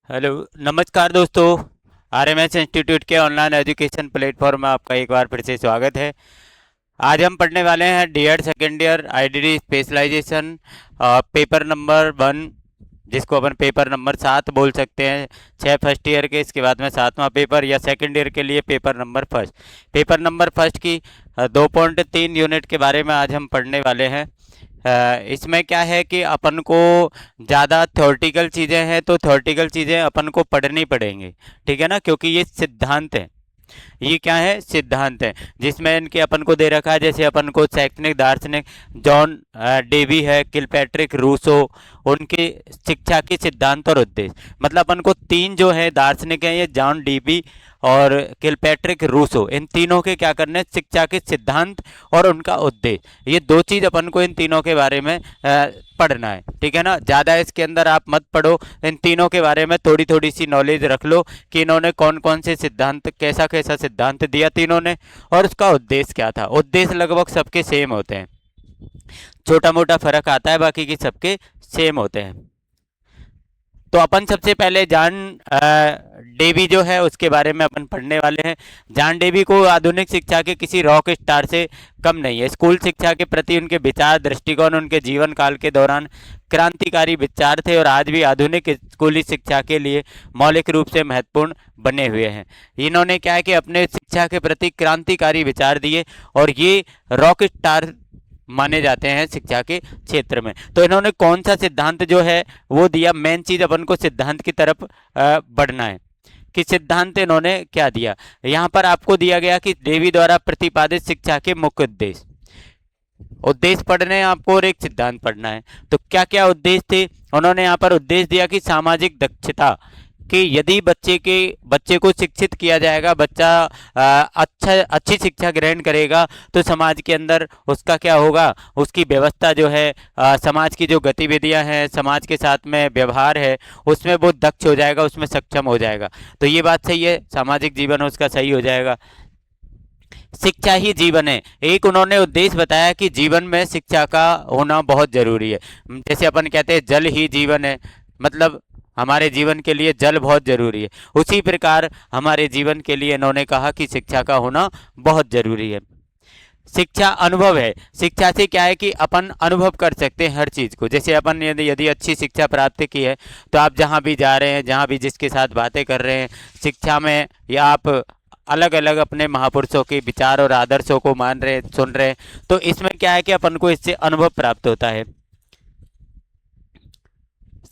Hello. नमस्कार दोस्तों। RMS institute के ऑनलाइन एजुकेशन प्लेटफॉर्म में आपका एक बार फिर से स्वागत है। आज हम पढ़ने वाले हैं DEd second year IDD specialisation paper number 1, जिसको अपन पेपर नंबर 7 बोल सकते हैं। 6 फर्स्ट ईयर के, इसके बाद में 7वां पेपर या सेकेंड ईयर के लिए paper number first. Paper number first की 2.3 यूनिट के बारे में आज हम पढ़ने वाले हैं। इसमें क्या है कि अपन को ज़्यादा थ्योरेटिकल चीज़ें हैं, तो थ्योरेटिकल चीज़ें अपन को पढ़नी पड़ेंगी। ठीक है ना, क्योंकि ये सिद्धांत है। ये क्या है? सिद्धांत है, जिसमें इनके अपन को दे रखा है। जैसे अपन को शैक्षणिक दार्शनिक जॉन डेवी है, किलपैट्रिक रूसो, उनकी शिक्षा के सिद्धांत और उद्देश्य। मतलब अपन को तीन जो है दार्शनिक हैं, ये जॉन डेवी और किलपैट्रिक रूसो, इन तीनों के क्या करने, शिक्षा के सिद्धांत और उनका उद्देश्य। ये दो चीज अपन को इन तीनों के बारे में पढ़ना है। ठीक है ना, ज़्यादा इसके अंदर आप मत पढ़ो। इन तीनों के बारे में थोड़ी थोड़ी सी नॉलेज रख लो कि इन्होंने कौन कौन से सिद्धांत, कैसा कैसा सिद्धांत दिया तीनों ने, और उसका उद्देश्य क्या था। उद्देश्य लगभग सबके सेम होते हैं, छोटा मोटा फर्क आता है, बाकी की सबके सेम होते हैं। तो अपन सबसे पहले जॉन डेवी जो है उसके बारे में अपन पढ़ने वाले हैं। जॉन डेवी को आधुनिक शिक्षा के किसी रॉक स्टार से कम नहीं है। स्कूल शिक्षा के प्रति उनके विचार, दृष्टिकोण उनके जीवन काल के दौरान क्रांतिकारी विचार थे और आज भी आधुनिक स्कूली शिक्षा के लिए मौलिक रूप से महत्वपूर्ण बने हुए हैं। इन्होंने क्या है कि अपने शिक्षा के प्रति क्रांतिकारी विचार दिए और ये रॉक स्टार माने जाते हैं शिक्षा के क्षेत्र में। तो इन्होंने कौन सा सिद्धांत जो है वो दिया। मेन चीज अपन को सिद्धांत की तरफ बढ़ना है कि सिद्धांत इन्होंने क्या दिया। यहाँ पर आपको दिया गया कि डेवी द्वारा प्रतिपादित शिक्षा के मुख्य उद्देश्य। उद्देश्य पढ़ने हैं आपको और एक सिद्धांत पढ़ना है। तो क्या क्या उद्देश्य थे? उन्होंने यहाँ पर उद्देश्य दिया कि सामाजिक दक्षता, कि यदि बच्चे को शिक्षित किया जाएगा, बच्चा अच्छी शिक्षा ग्रहण करेगा, तो समाज के अंदर उसका क्या होगा, उसकी व्यवस्था जो है, समाज की जो गतिविधियां हैं, समाज के साथ में व्यवहार है, उसमें वो दक्ष हो जाएगा, उसमें सक्षम हो जाएगा। तो ये बात सही है, सामाजिक जीवन उसका सही हो जाएगा। शिक्षा ही जीवन है, एक उन्होंने उद्देश्य बताया कि जीवन में शिक्षा का होना बहुत जरूरी है। जैसे अपन कहते हैं जल ही जीवन है, मतलब हमारे जीवन के लिए जल बहुत जरूरी है। उसी प्रकार हमारे जीवन के लिए इन्होंने कहा कि शिक्षा का होना बहुत जरूरी है। शिक्षा अनुभव है। शिक्षा से क्या है कि अपन अनुभव कर सकते हैं हर चीज़ को। जैसे अपन यदि अच्छी शिक्षा प्राप्त की है, तो आप जहाँ भी जा रहे हैं, जहाँ भी जिसके साथ बातें कर रहे हैं शिक्षा में, या आप अलग अलग अपने महापुरुषों के विचार और आदर्शों को मान रहे हैं, सुन रहे हैं, तो इसमें क्या है कि अपन को इससे अनुभव प्राप्त होता है।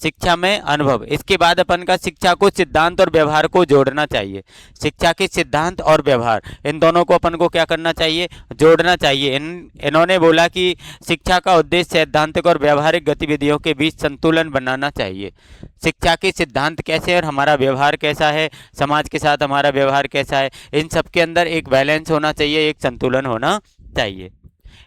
शिक्षा में अनुभव। इसके बाद अपन का शिक्षा को सिद्धांत और व्यवहार को जोड़ना चाहिए। शिक्षा के सिद्धांत और व्यवहार, इन दोनों को अपन को क्या करना चाहिए, जोड़ना चाहिए। इन्होंने बोला कि शिक्षा का उद्देश्य सैद्धांतिक और व्यवहारिक गतिविधियों के बीच संतुलन बनाना चाहिए। शिक्षा के सिद्धांत कैसे और हमारा व्यवहार कैसा है, समाज के साथ हमारा व्यवहार कैसा है, इन सब के अंदर एक बैलेंस होना चाहिए, एक संतुलन होना चाहिए।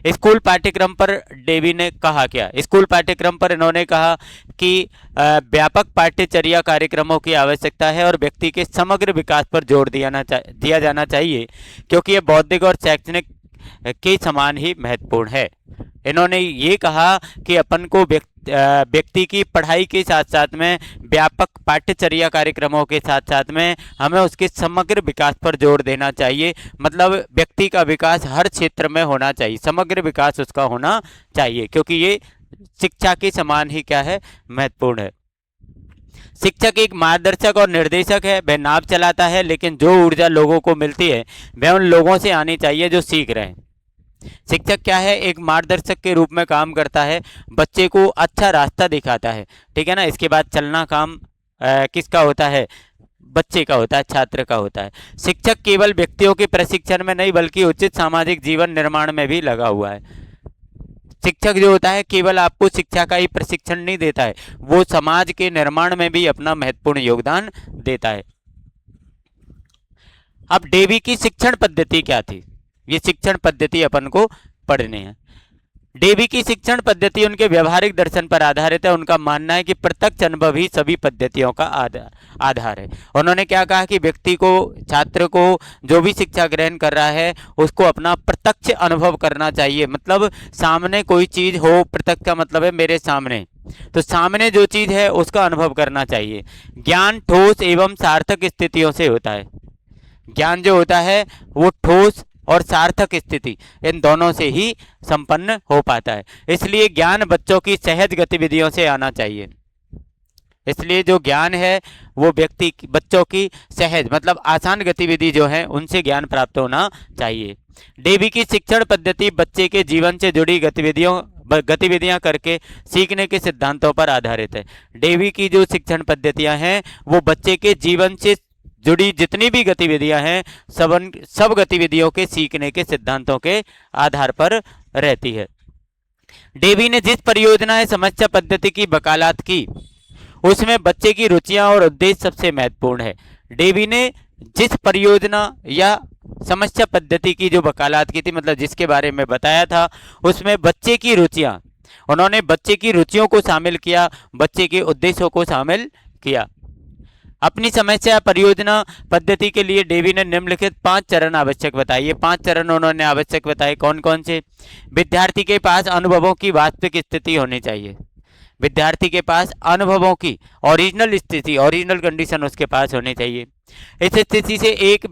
स्कूल पाठ्यक्रम पर डेवी ने कहा क्या? स्कूल पाठ्यक्रम पर इन्होंने कहा कि व्यापक पाठ्यचर्या कार्यक्रमों की आवश्यकता है और व्यक्ति के समग्र विकास पर जोर दिया जाना चाहिए, क्योंकि ये बौद्धिक और शैक्षणिक के समान ही महत्वपूर्ण है। इन्होंने ये कहा कि अपन को व्यक्ति की पढ़ाई के साथ साथ में व्यापक पाठ्यचर्या कार्यक्रमों के साथ साथ में हमें उसके समग्र विकास पर जोर देना चाहिए। मतलब व्यक्ति का विकास हर क्षेत्र में होना चाहिए, समग्र विकास उसका होना चाहिए, क्योंकि ये शिक्षा के समान ही क्या है, महत्वपूर्ण है। शिक्षक एक मार्गदर्शक और निर्देशक है, वह नाव चलाता है, लेकिन जो ऊर्जा लोगों को मिलती है वह उन लोगों से आनी चाहिए जो सीख रहे हैं। शिक्षक क्या है, एक मार्गदर्शक के रूप में काम करता है, बच्चे को अच्छा रास्ता दिखाता है। ठीक है ना, इसके बाद चलना काम किसका होता है, बच्चे का होता है, छात्र का होता है। शिक्षक केवल व्यक्तियों के प्रशिक्षण में नहीं बल्कि उचित सामाजिक जीवन निर्माण में भी लगा हुआ है। शिक्षक जो होता है केवल आपको शिक्षा का ही प्रशिक्षण नहीं देता है, वो समाज के निर्माण में भी अपना महत्वपूर्ण योगदान देता है। अब डेवी की शिक्षण पद्धति क्या थी, ये शिक्षण पद्धति अपन को पढ़ने हैं। डेवी की शिक्षण पद्धति उनके व्यवहारिक दर्शन पर आधारित है। उनका मानना है कि प्रत्यक्ष अनुभव ही सभी पद्धतियों का आधार है। उन्होंने क्या कहा कि व्यक्ति को, छात्र को जो भी शिक्षा ग्रहण कर रहा है उसको अपना प्रत्यक्ष अनुभव करना चाहिए। मतलब सामने कोई चीज हो, प्रत्यक्ष का मतलब है मेरे सामने, तो सामने जो चीज है उसका अनुभव करना चाहिए। ज्ञान ठोस एवं सार्थक स्थितियों से होता है। ज्ञान जो होता है वो ठोस और सार्थक स्थिति, इन दोनों से ही संपन्न हो पाता है। इसलिए ज्ञान बच्चों की सहज गतिविधियों से आना चाहिए। इसलिए जो ज्ञान है वो बच्चों की सहज मतलब आसान गतिविधि जो है उनसे ज्ञान प्राप्त होना चाहिए। डेवी की शिक्षण पद्धति बच्चे के जीवन से जुड़ी गतिविधियां करके सीखने के सिद्धांतों पर आधारित है। डेवी की जो शिक्षण पद्धतियां हैं वो बच्चे के जीवन से जुड़ी जितनी भी गतिविधियां हैं सब गतिविधियों के सीखने के सिद्धांतों के आधार पर रहती है। डेवी ने जिस परियोजना समस्या पद्धति की वकालत की उसमें बच्चे की रुचियां और उद्देश्य सबसे महत्वपूर्ण है। डेवी ने जिस परियोजना या समस्या पद्धति की जो वकालत की थी, मतलब जिसके बारे में बताया था, उसमें बच्चे की रुचियां, उन्होंने बच्चे की रुचियों को शामिल किया, बच्चे के उद्देश्यों को शामिल किया। अपनी समस्या परियोजना पद्धति के लिए डेवी ने निम्नलिखित 5 चरण आवश्यक बताए। ये 5 चरण उन्होंने आवश्यक बताए। कौन कौन से? विद्यार्थी के पास अनुभवों की वास्तविक स्थिति होनी चाहिए। विद्यार्थी के पास अनुभवों की ओरिजिनल स्थिति, ओरिजिनल कंडीशन उसके पास होनी चाहिए। इस स्थिति से एक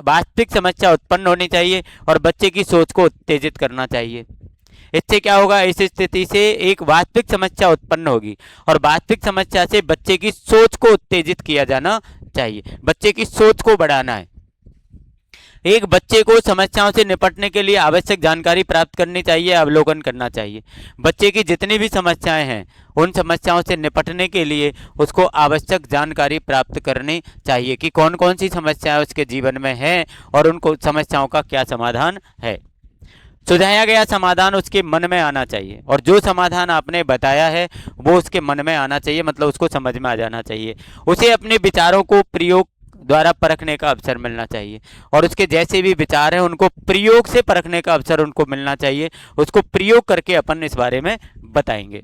वास्तविक समस्या उत्पन्न होनी चाहिए और बच्चे की सोच को उत्तेजित करना चाहिए। इससे क्या होगा? इस स्थिति से एक वास्तविक समस्या उत्पन्न होगी और वास्तविक समस्या से बच्चे की सोच को उत्तेजित किया जाना चाहिए। बच्चे की सोच को बढ़ाना है। एक बच्चे को समस्याओं से निपटने के लिए आवश्यक जानकारी प्राप्त करनी चाहिए, अवलोकन करना चाहिए। बच्चे की जितनी भी समस्याएं हैं उन समस्याओं से निपटने के लिए उसको आवश्यक जानकारी प्राप्त करनी चाहिए कि कौन कौन सी समस्याएं उसके जीवन में हैं और उनको समस्याओं का क्या समाधान है। सुझाया गया समाधान उसके मन में आना चाहिए और जो समाधान आपने बताया है वो उसके मन में आना चाहिए, मतलब उसको समझ में आ जाना चाहिए। उसे अपने विचारों को प्रयोग द्वारा परखने का अवसर मिलना चाहिए और उसके जैसे भी विचार हैं उनको प्रयोग से परखने का अवसर उनको मिलना चाहिए। उसको प्रयोग करके अपन इस बारे में बताएंगे।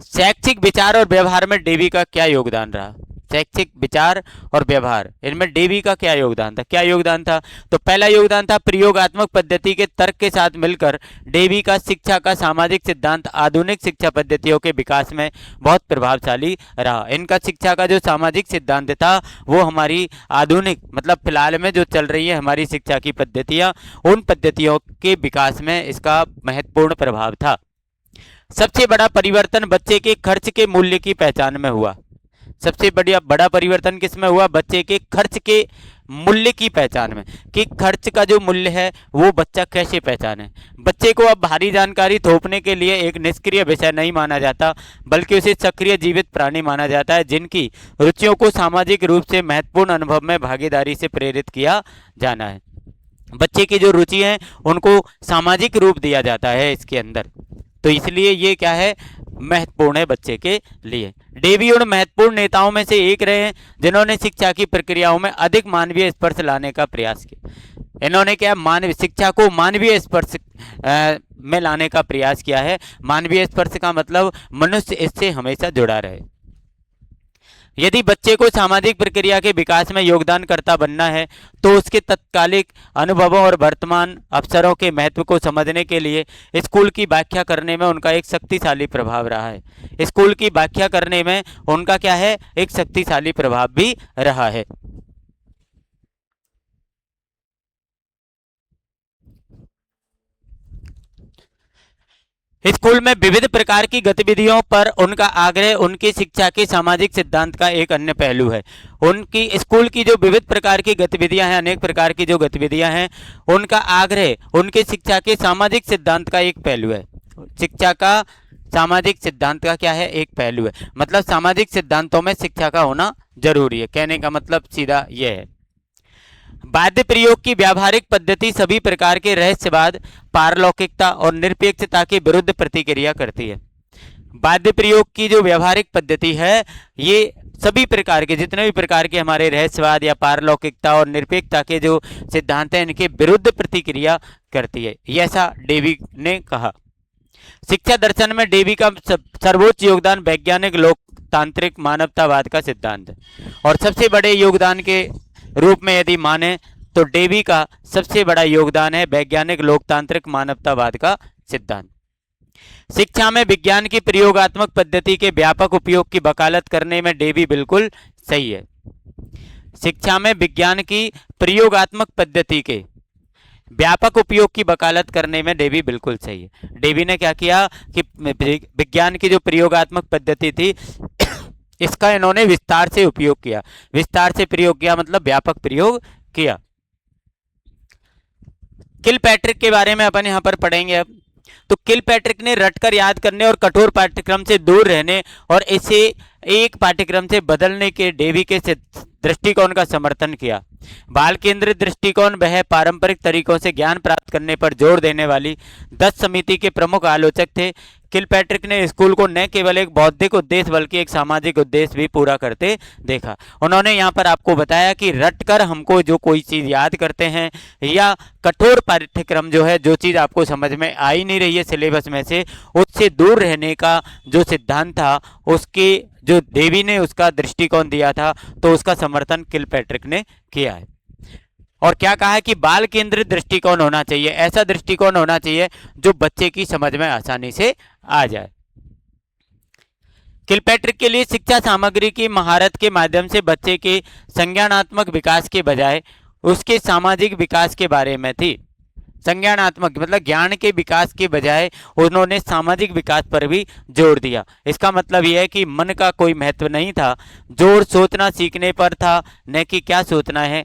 शैक्षिक विचार और व्यवहार में डेवी का क्या योगदान रहा? शैक्षिक विचार और व्यवहार, इनमें डेवी का क्या योगदान था? क्या योगदान था? तो पहला योगदान था प्रयोगात्मक पद्धति के तर्क के साथ मिलकर डेवी का शिक्षा का सामाजिक सिद्धांत आधुनिक शिक्षा पद्धतियों के विकास में बहुत प्रभावशाली रहा। इनका शिक्षा का जो सामाजिक सिद्धांत था वो हमारी आधुनिक मतलब फिलहाल में जो चल रही है हमारी शिक्षा की पद्धतियाँ, उन पद्धतियों के विकास में इसका महत्वपूर्ण प्रभाव था। सबसे बड़ा परिवर्तन बच्चे के खर्च के मूल्य की पहचान में हुआ। सबसे बड़ा परिवर्तन किसमें हुआ? बच्चे के खर्च के मूल्य की पहचान में, कि खर्च का जो मूल्य है वो बच्चा कैसे पहचाने। बच्चे को अब भारी जानकारी थोपने के लिए एक निष्क्रिय विषय नहीं माना जाता, बल्कि उसे सक्रिय जीवित प्राणी माना जाता है जिनकी रुचियों को सामाजिक रूप से महत्वपूर्ण अनुभव में भागीदारी से प्रेरित किया जाना है। बच्चे की जो रुचि है उनको सामाजिक रूप दिया जाता है इसके अंदर, तो इसलिए ये क्या है? महत्वपूर्ण है बच्चे के लिए। डेवी उन महत्वपूर्ण नेताओं में से एक रहे हैं जिन्होंने शिक्षा की प्रक्रियाओं में अधिक मानवीय स्पर्श लाने का प्रयास किया। इन्होंने क्या? शिक्षा को मानवीय स्पर्श में लाने का प्रयास किया है। मानवीय स्पर्श का मतलब मनुष्य इससे हमेशा जुड़ा रहे। यदि बच्चे को सामाजिक प्रक्रिया के विकास में योगदानकर्ता बनना है तो उसके तत्कालिक अनुभवों और वर्तमान अवसरों के महत्व को समझने के लिए स्कूल की व्याख्या करने में उनका एक शक्तिशाली प्रभाव रहा है। स्कूल की व्याख्या करने में उनका क्या है? एक शक्तिशाली प्रभाव भी रहा है। स्कूल में विविध प्रकार की गतिविधियों पर उनका आग्रह उनकी शिक्षा के सामाजिक सिद्धांत का एक अन्य पहलू है। उनकी स्कूल की जो विविध प्रकार की गतिविधियां हैं, अनेक प्रकार की जो गतिविधियां हैं, उनका आग्रह उनके शिक्षा के सामाजिक सिद्धांत का एक पहलू है। शिक्षा का सामाजिक सिद्धांत का क्या है? एक पहलू है। मतलब सामाजिक सिद्धांतों में शिक्षा का होना जरूरी है। कहने का मतलब सीधा यह है। वाद्य प्रयोग की व्यावहारिक पद्धति सभी प्रकार के रहस्यवाद, पारलौकिकता और निरपेक्षता के विरुद्ध प्रतिक्रिया करती है। वाद्य प्रयोग की जो व्यावहारिक पद्धति है ये सभी प्रकार के जितने भी प्रकार के हमारे रहस्यवाद या पारलौकिकता और निरपेक्षता के जो सिद्धांत हैं इनके विरुद्ध प्रतिक्रिया करती है, ये ऐसा डेवी ने कहा। शिक्षा दर्शन में डेवी का सर्वोच्च योगदान वैज्ञानिक लोकतांत्रिक मानवतावाद का सिद्धांत है, और सबसे बड़े योगदान के रूप में यदि माने तो डेवी का सबसे बड़ा योगदान है वैज्ञानिक लोकतांत्रिक मानवतावाद का सिद्धांत। शिक्षा में विज्ञान की प्रयोगात्मक पद्धति के व्यापक उपयोग की वकालत करने में डेवी बिल्कुल सही है। शिक्षा में विज्ञान की प्रयोगात्मक पद्धति के व्यापक उपयोग की वकालत करने में डेवी बिल्कुल सही है। डेवी ने क्या किया कि विज्ञान की जो प्रयोगात्मक पद्धति थी इसका इन्होंने विस्तार से उपयोग किया। विस्तार से प्रयोग किया मतलब व्यापक प्रयोग किया। किलपैट्रिक के बारे में अपन यहाँ पर पढ़ेंगे अब। तो किलपैट्रिक ने रटकर याद करने और कठोर पाठ्यक्रम से दूर रहने और इसे एक पाठ्यक्रम से बदलने के डेवी के दृष्टिकोण का समर्थन किया। बाल केंद्रित दृष्टिकोण वह पारंपरिक तरीकों से ज्ञान प्राप्त करने पर जोर देने वाली 10 समिति के प्रमुख आलोचक थे। किलपैट्रिक ने स्कूल को न केवल एक बौद्धिक उद्देश्य बल्कि एक सामाजिक उद्देश्य भी पूरा करते देखा। उन्होंने यहाँ पर आपको बताया कि रटकर हमको जो कोई चीज़ याद करते हैं या कठोर पाठ्यक्रम जो है, जो चीज़ आपको समझ में आ ही नहीं रही है सिलेबस में से, उससे दूर रहने का जो सिद्धांत था उसके जो डेवी ने उसका दृष्टिकोण दिया था तो उसका समर्थन किलपैट्रिक ने किया है। और क्या कहा है कि बाल केंद्रित दृष्टिकोण होना चाहिए, ऐसा दृष्टिकोण होना चाहिए जो बच्चे की समझ में आसानी से आ जाए। किलपैट्रिक के लिए शिक्षा सामग्री की महारत के माध्यम से बच्चे के संज्ञानात्मक विकास के बजाय उसके सामाजिक विकास के बारे में थी। संज्ञानात्मक मतलब ज्ञान के विकास के बजाय उन्होंने सामाजिक विकास पर भी जोर दिया। इसका मतलब यह है कि मन का कोई महत्व नहीं था, जोर सोचना सीखने पर था, न कि क्या सोचना है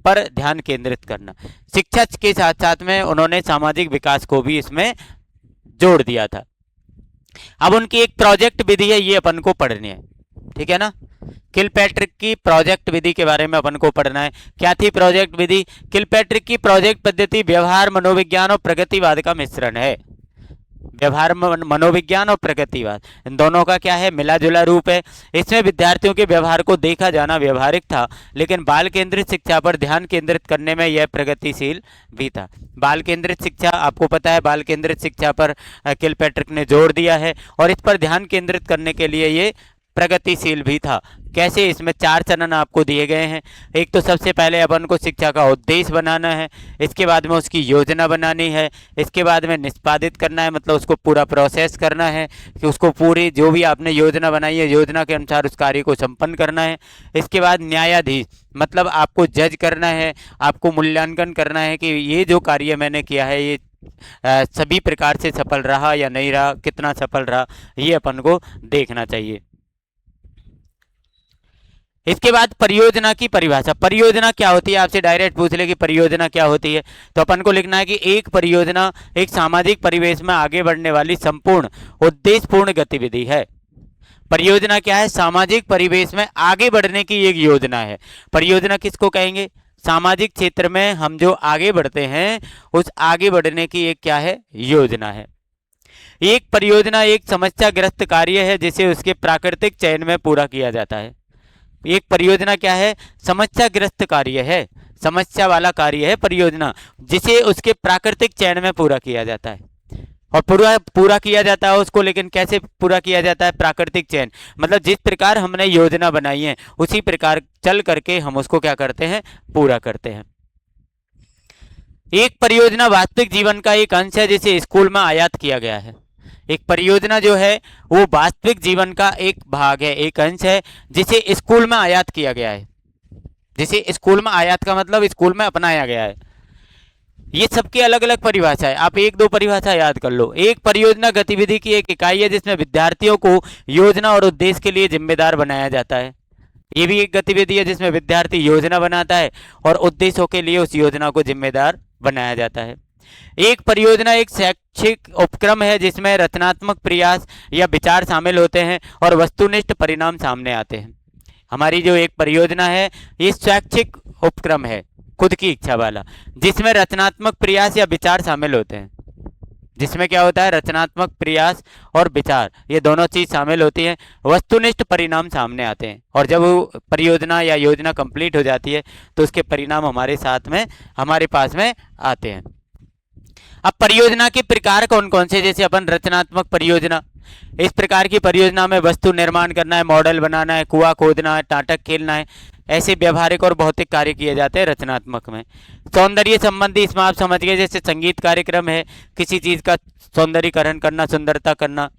पर ध्यान केंद्रित करना। शिक्षा के साथ साथ में उन्होंने सामाजिक विकास को भी इसमें जोड़ दिया था। अब उनकी एक प्रोजेक्ट विधि है, ये अपन को पढ़नी है, ठीक है ना। किलपैट्रिक की प्रोजेक्ट विधि के बारे में अपन को पढ़ना है। क्या थी प्रोजेक्ट विधि? किलपैट्रिक की प्रोजेक्ट पद्धति व्यवहार मनोविज्ञान और प्रगतिवाद का मिश्रण है। व्यवहार मनोविज्ञान और प्रगतिवाद, इन दोनों का क्या है, मिला जुला रूप है। इसमें विद्यार्थियों के व्यवहार को देखा जाना व्यवहारिक था, लेकिन बाल केंद्रित शिक्षा पर ध्यान केंद्रित करने में यह प्रगतिशील भी था। बाल केंद्रित शिक्षा, आपको पता है बाल केंद्रित शिक्षा पर किलपैट्रिक ने जोर दिया है और इस पर ध्यान केंद्रित करने के लिए ये प्रगतिशील भी था। कैसे? इसमें 4 चरण आपको दिए गए हैं। एक तो सबसे पहले अपन को शिक्षा का उद्देश्य बनाना है, इसके बाद में उसकी योजना बनानी है, इसके बाद में निष्पादित करना है मतलब उसको पूरा प्रोसेस करना है कि उसको पूरी जो भी आपने योजना बनाई है योजना के अनुसार उस कार्य को संपन्न करना है। इसके बाद न्यायाधीश मतलब आपको जज करना है, आपको मूल्यांकन करना है कि ये जो कार्य मैंने किया है ये सभी प्रकार से सफल रहा या नहीं रहा, कितना सफल रहा, ये अपन को देखना चाहिए। इसके बाद परियोजना की परिभाषा। परियोजना क्या होती है? आपसे डायरेक्ट पूछ ले कि परियोजना क्या होती है, तो अपन को लिखना है कि एक परियोजना एक सामाजिक परिवेश में आगे बढ़ने वाली संपूर्ण उद्देश्यपूर्ण गतिविधि है। परियोजना क्या है? सामाजिक परिवेश में आगे बढ़ने की एक योजना है। परियोजना किसको कहेंगे? सामाजिक क्षेत्र में हम जो आगे बढ़ते हैं उस आगे बढ़ने की एक क्या है? योजना है। एक परियोजना एक समस्याग्रस्त कार्य है जिसे उसके प्राकृतिक चयन में पूरा किया जाता है। एक परियोजना क्या है? समस्याग्रस्त कार्य है, समस्या वाला कार्य है परियोजना, जिसे उसके प्राकृतिक चयन में पूरा किया जाता है। और पूरा किया जाता है उसको, लेकिन कैसे पूरा किया जाता है? प्राकृतिक चयन मतलब जिस प्रकार हमने योजना बनाई है उसी प्रकार चल करके हम उसको क्या करते हैं? पूरा करते हैं। एक परियोजना वास्तविक जीवन का एक अंश है जिसे स्कूल में आयात किया गया है। एक परियोजना जो है वो वास्तविक जीवन का एक भाग है, एक अंश है जिसे स्कूल में आयात किया गया है। जिसे स्कूल में आयात का मतलब स्कूल में अपनाया गया है। ये सबकी अलग अलग परिभाषा है, आप 1-2 परिभाषा याद कर लो। एक परियोजना गतिविधि की एक इकाई है जिसमें विद्यार्थियों को योजना और उद्देश्य के लिए जिम्मेदार बनाया जाता है। ये भी एक गतिविधि है जिसमें विद्यार्थी योजना बनाता है और उद्देश्यों के लिए उस योजना को जिम्मेदार बनाया जाता है। एक परियोजना एक शैक्षिक उपक्रम है जिसमें रचनात्मक प्रयास या विचार शामिल होते हैं और वस्तुनिष्ठ परिणाम सामने आते हैं। हमारी जो एक परियोजना है ये शैक्षिक उपक्रम है, खुद की इच्छा वाला, जिसमें रचनात्मक प्रयास या विचार शामिल होते हैं। जिसमें क्या होता है, रचनात्मक प्रयास और विचार, ये दोनों चीज शामिल होती हैं। वस्तुनिष्ठ परिणाम सामने आते हैं, और जब वो परियोजना या योजना कंप्लीट हो जाती है तो उसके परिणाम हमारे साथ में, हमारे पास में आते हैं। अब परियोजना के प्रकार कौन कौन से, जैसे अपन रचनात्मक परियोजना, इस प्रकार की परियोजना में वस्तु निर्माण करना है, मॉडल बनाना है, कुआं खोदना है, नाटक खेलना है, ऐसे व्यवहारिक और भौतिक कार्य किए जाते हैं रचनात्मक में। सौंदर्य संबंधी, इसमें आप समझ गए, जैसे संगीत कार्यक्रम है, किसी चीज का सौंदर्यीकरण करना, सुंदरता करना,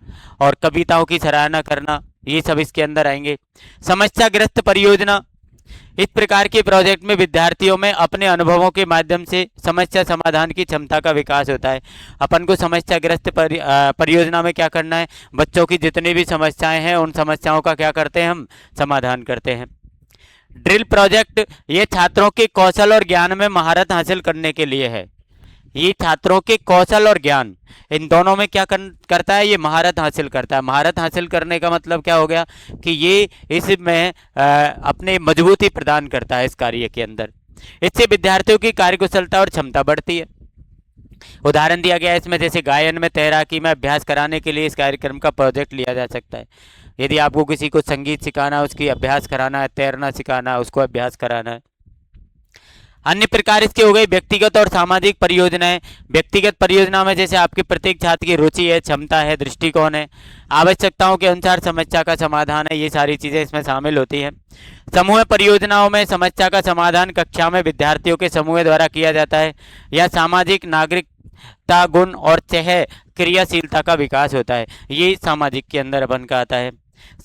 और कविताओं की सराहना करना, ये सब इसके अंदर आएंगे। समस्याग्रस्त परियोजना, इस प्रकार के प्रोजेक्ट में विद्यार्थियों में अपने अनुभवों के माध्यम से समस्या समाधान की क्षमता का विकास होता है। अपन को समस्याग्रस्त परियोजना में क्या करना है, बच्चों की जितनी भी समस्याएं हैं उन समस्याओं का क्या करते हैं, हम समाधान करते हैं। ड्रिल प्रोजेक्ट, ये छात्रों के कौशल और ज्ञान में महारत हासिल करने के लिए है। ये छात्रों के कौशल और ज्ञान, इन दोनों में क्या करता है, ये महारत हासिल करता है। महारत हासिल करने का मतलब क्या हो गया कि ये इसमें अपने मजबूती प्रदान करता है इस कार्य के अंदर। इससे विद्यार्थियों की कार्यकुशलता और क्षमता बढ़ती है। उदाहरण दिया गया है इसमें, जैसे गायन में, तैराकी में अभ्यास कराने के लिए इस कार्यक्रम का प्रोजेक्ट लिया जा सकता है। यदि आपको किसी को संगीत सिखाना है, उसकी अभ्यास कराना है, तैरना सिखाना है, उसको अभ्यास कराना है। अन्य प्रकार इसके हो गए व्यक्तिगत और सामाजिक परियोजनाएं। व्यक्तिगत परियोजना में जैसे आपके प्रत्येक छात्र की रुचि है, क्षमता है, दृष्टिकोण है, आवश्यकताओं के अनुसार समस्या का समाधान है, ये सारी चीजें इसमें शामिल होती हैं। समूह परियोजनाओं में समस्या का समाधान कक्षा में विद्यार्थियों के समूह द्वारा किया जाता है, या सामाजिक नागरिकता गुण और सह क्रियाशीलता का विकास होता है, ये सामाजिक के अंदर अपन का आता है।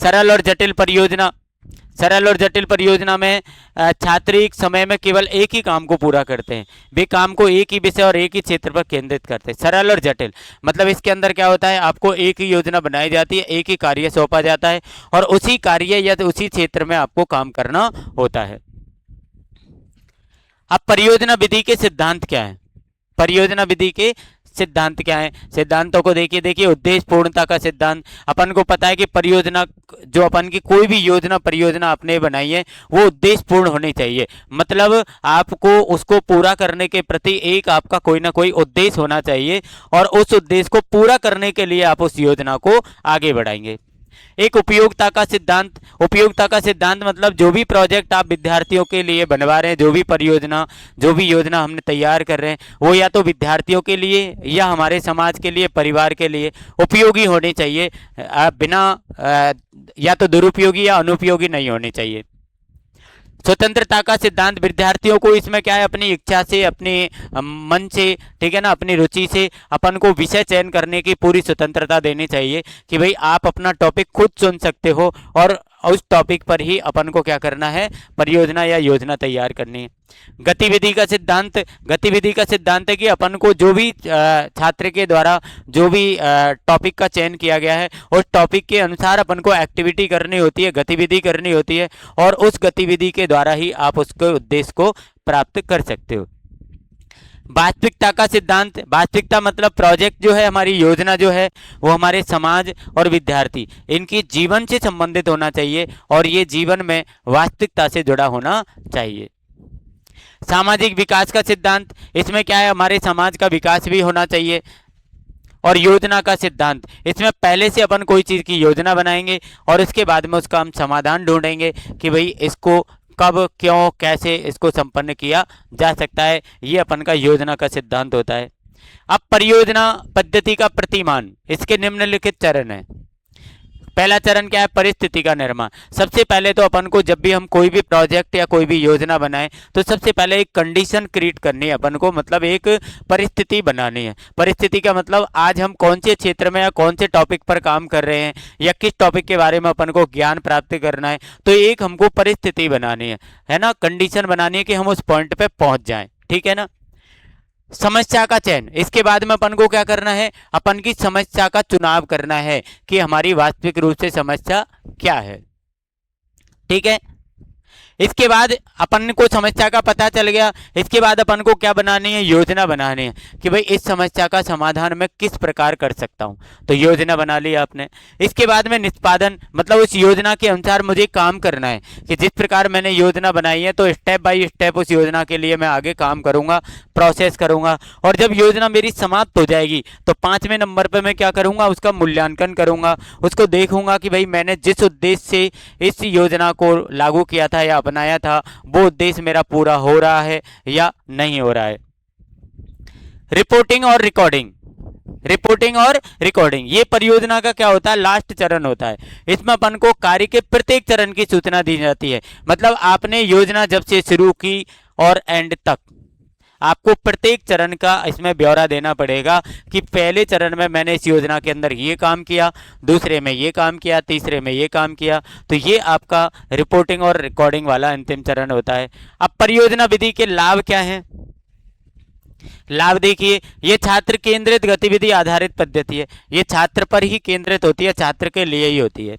सरल और जटिल परियोजना, सरल और जटिल परियोजना में छात्र एक समय में केवल एक ही काम को पूरा करते हैं, वे काम को एक ही विषय और एक ही क्षेत्र पर केंद्रित करते हैं। सरल और जटिल मतलब इसके अंदर क्या होता है, आपको एक ही योजना बनाई जाती है, एक ही कार्य सौंपा जाता है, और उसी कार्य या तो उसी क्षेत्र में आपको काम करना होता है। अब परियोजना विधि के सिद्धांत क्या है, परियोजना विधि के सिद्धांत क्या है, सिद्धांतों को देखिए उद्देश्य पूर्णता का सिद्धांत। अपन को पता है कि परियोजना, जो अपन की कोई भी योजना परियोजना आपने बनाई है, वो उद्देश्य पूर्ण होनी चाहिए। मतलब आपको उसको पूरा करने के प्रति एक आपका कोई ना कोई उद्देश्य होना चाहिए, और उस उद्देश्य को पूरा करने के लिए आप उस योजना को आगे बढ़ाएंगे। एक उपयोगिता का सिद्धांत, उपयोगिता का सिद्धांत मतलब जो भी प्रोजेक्ट आप विद्यार्थियों के लिए बनवा रहे हैं, जो भी परियोजना, जो भी योजना हमने तैयार कर रहे हैं, वो या तो विद्यार्थियों के लिए या हमारे समाज के लिए, परिवार के लिए उपयोगी होनी चाहिए, बिना या तो दुरुपयोगी या अनुपयोगी नहीं होनी चाहिए। स्वतंत्रता का सिद्धांत, विद्यार्थियों को इसमें क्या है, अपनी इच्छा से, अपने मन से, ठीक है ना, अपनी रुचि से अपन को विषय चयन करने की पूरी स्वतंत्रता देनी चाहिए, कि भाई आप अपना टॉपिक खुद चुन सकते हो, और उस टॉपिक पर ही अपन को क्या करना है, परियोजना या योजना तैयार करनी है। गतिविधि का सिद्धांत, गतिविधि का सिद्धांत है कि अपन को जो भी छात्र के द्वारा जो भी टॉपिक का चयन किया गया है, उस टॉपिक के अनुसार अपन को एक्टिविटी करनी होती है, गतिविधि करनी होती है, और उस गतिविधि के द्वारा ही आप उसके उद्देश्य को प्राप्त कर सकते हो। वास्तविकता का सिद्धांत, वास्तविकता मतलब प्रोजेक्ट जो है, हमारी योजना जो है, वो हमारे समाज और विद्यार्थी इनकी जीवन से संबंधित होना चाहिए, और ये जीवन में वास्तविकता से जुड़ा होना चाहिए। सामाजिक विकास का सिद्धांत, इसमें क्या है, हमारे समाज का विकास भी होना चाहिए। और योजना का सिद्धांत, इसमें पहले से अपन कोई चीज़ की योजना बनाएंगे, और इसके बाद में उसका हम समाधान ढूंढेंगे कि भाई इसको कब, क्यों, कैसे इसको संपन्न किया जा सकता है, ये अपन का योजना का सिद्धांत होता है। अब परियोजना पद्धति का प्रतिमान, इसके निम्नलिखित चरण है। पहला चरण क्या है, परिस्थिति का निर्माण। सबसे पहले तो अपन को जब भी हम कोई भी प्रोजेक्ट या कोई भी योजना बनाएं, तो सबसे पहले एक कंडीशन क्रिएट करनी है अपन को, मतलब एक परिस्थिति बनानी है। परिस्थिति का मतलब आज हम कौन से क्षेत्र में या कौन से टॉपिक पर काम कर रहे हैं, या किस टॉपिक के बारे में अपन को ज्ञान प्राप्त करना है, तो एक हमको परिस्थिति बनानी है ना, कंडीशन बनानी है कि हम उस पॉइंट पे पहुंच जाएं, ठीक है ना। समस्या का चयन, इसके बाद में अपन को क्या करना है, अपन की समस्या का चुनाव करना है कि हमारी वास्तविक रूप से समस्या क्या है, ठीक है। इसके बाद अपन को समस्या का पता चल गया। इसके बाद अपन को क्या बनानी है, योजना बनानी है कि भाई इस समस्या का समाधान मैं किस प्रकार कर सकता हूँ। तो योजना बना ली आपने। इसके बाद में निष्पादन, मतलब उस योजना के अनुसार मुझे काम करना है कि जिस प्रकार मैंने योजना बनाई है तो स्टेप बाय स्टेप उस योजना के लिए मैं आगे काम करूंगा, प्रोसेस करूंगा। और जब योजना मेरी समाप्त हो जाएगी तो 5वें नंबर पर मैं क्या करूंगा, उसका मूल्यांकन करूंगा। उसको देखूंगा कि भाई मैंने जिस उद्देश्य से इस योजना को लागू किया था या अपनाया था वो उद्देश्य मेरा पूरा हो रहा है या नहीं हो रहा है। रिपोर्टिंग और रिकॉर्डिंग, रिपोर्टिंग और रिकॉर्डिंग ये परियोजना का क्या होता है, लास्ट चरण होता है। इसमें अपन को कार्य के प्रत्येक चरण की सूचना दी जाती है। मतलब आपने योजना जब से शुरू की और एंड तक आपको प्रत्येक चरण का इसमें ब्यौरा देना पड़ेगा कि पहले चरण में मैंने इस योजना के अंदर ये काम किया, दूसरे में ये काम किया, तीसरे में ये काम किया। तो ये आपका रिपोर्टिंग और रिकॉर्डिंग वाला अंतिम चरण होता है। अब परियोजना विधि के लाभ क्या हैं? लाभ देखिए, ये छात्र केंद्रित गतिविधि आधारित पद्धति है। ये छात्र पर ही केंद्रित होती है, छात्र के लिए ही होती है।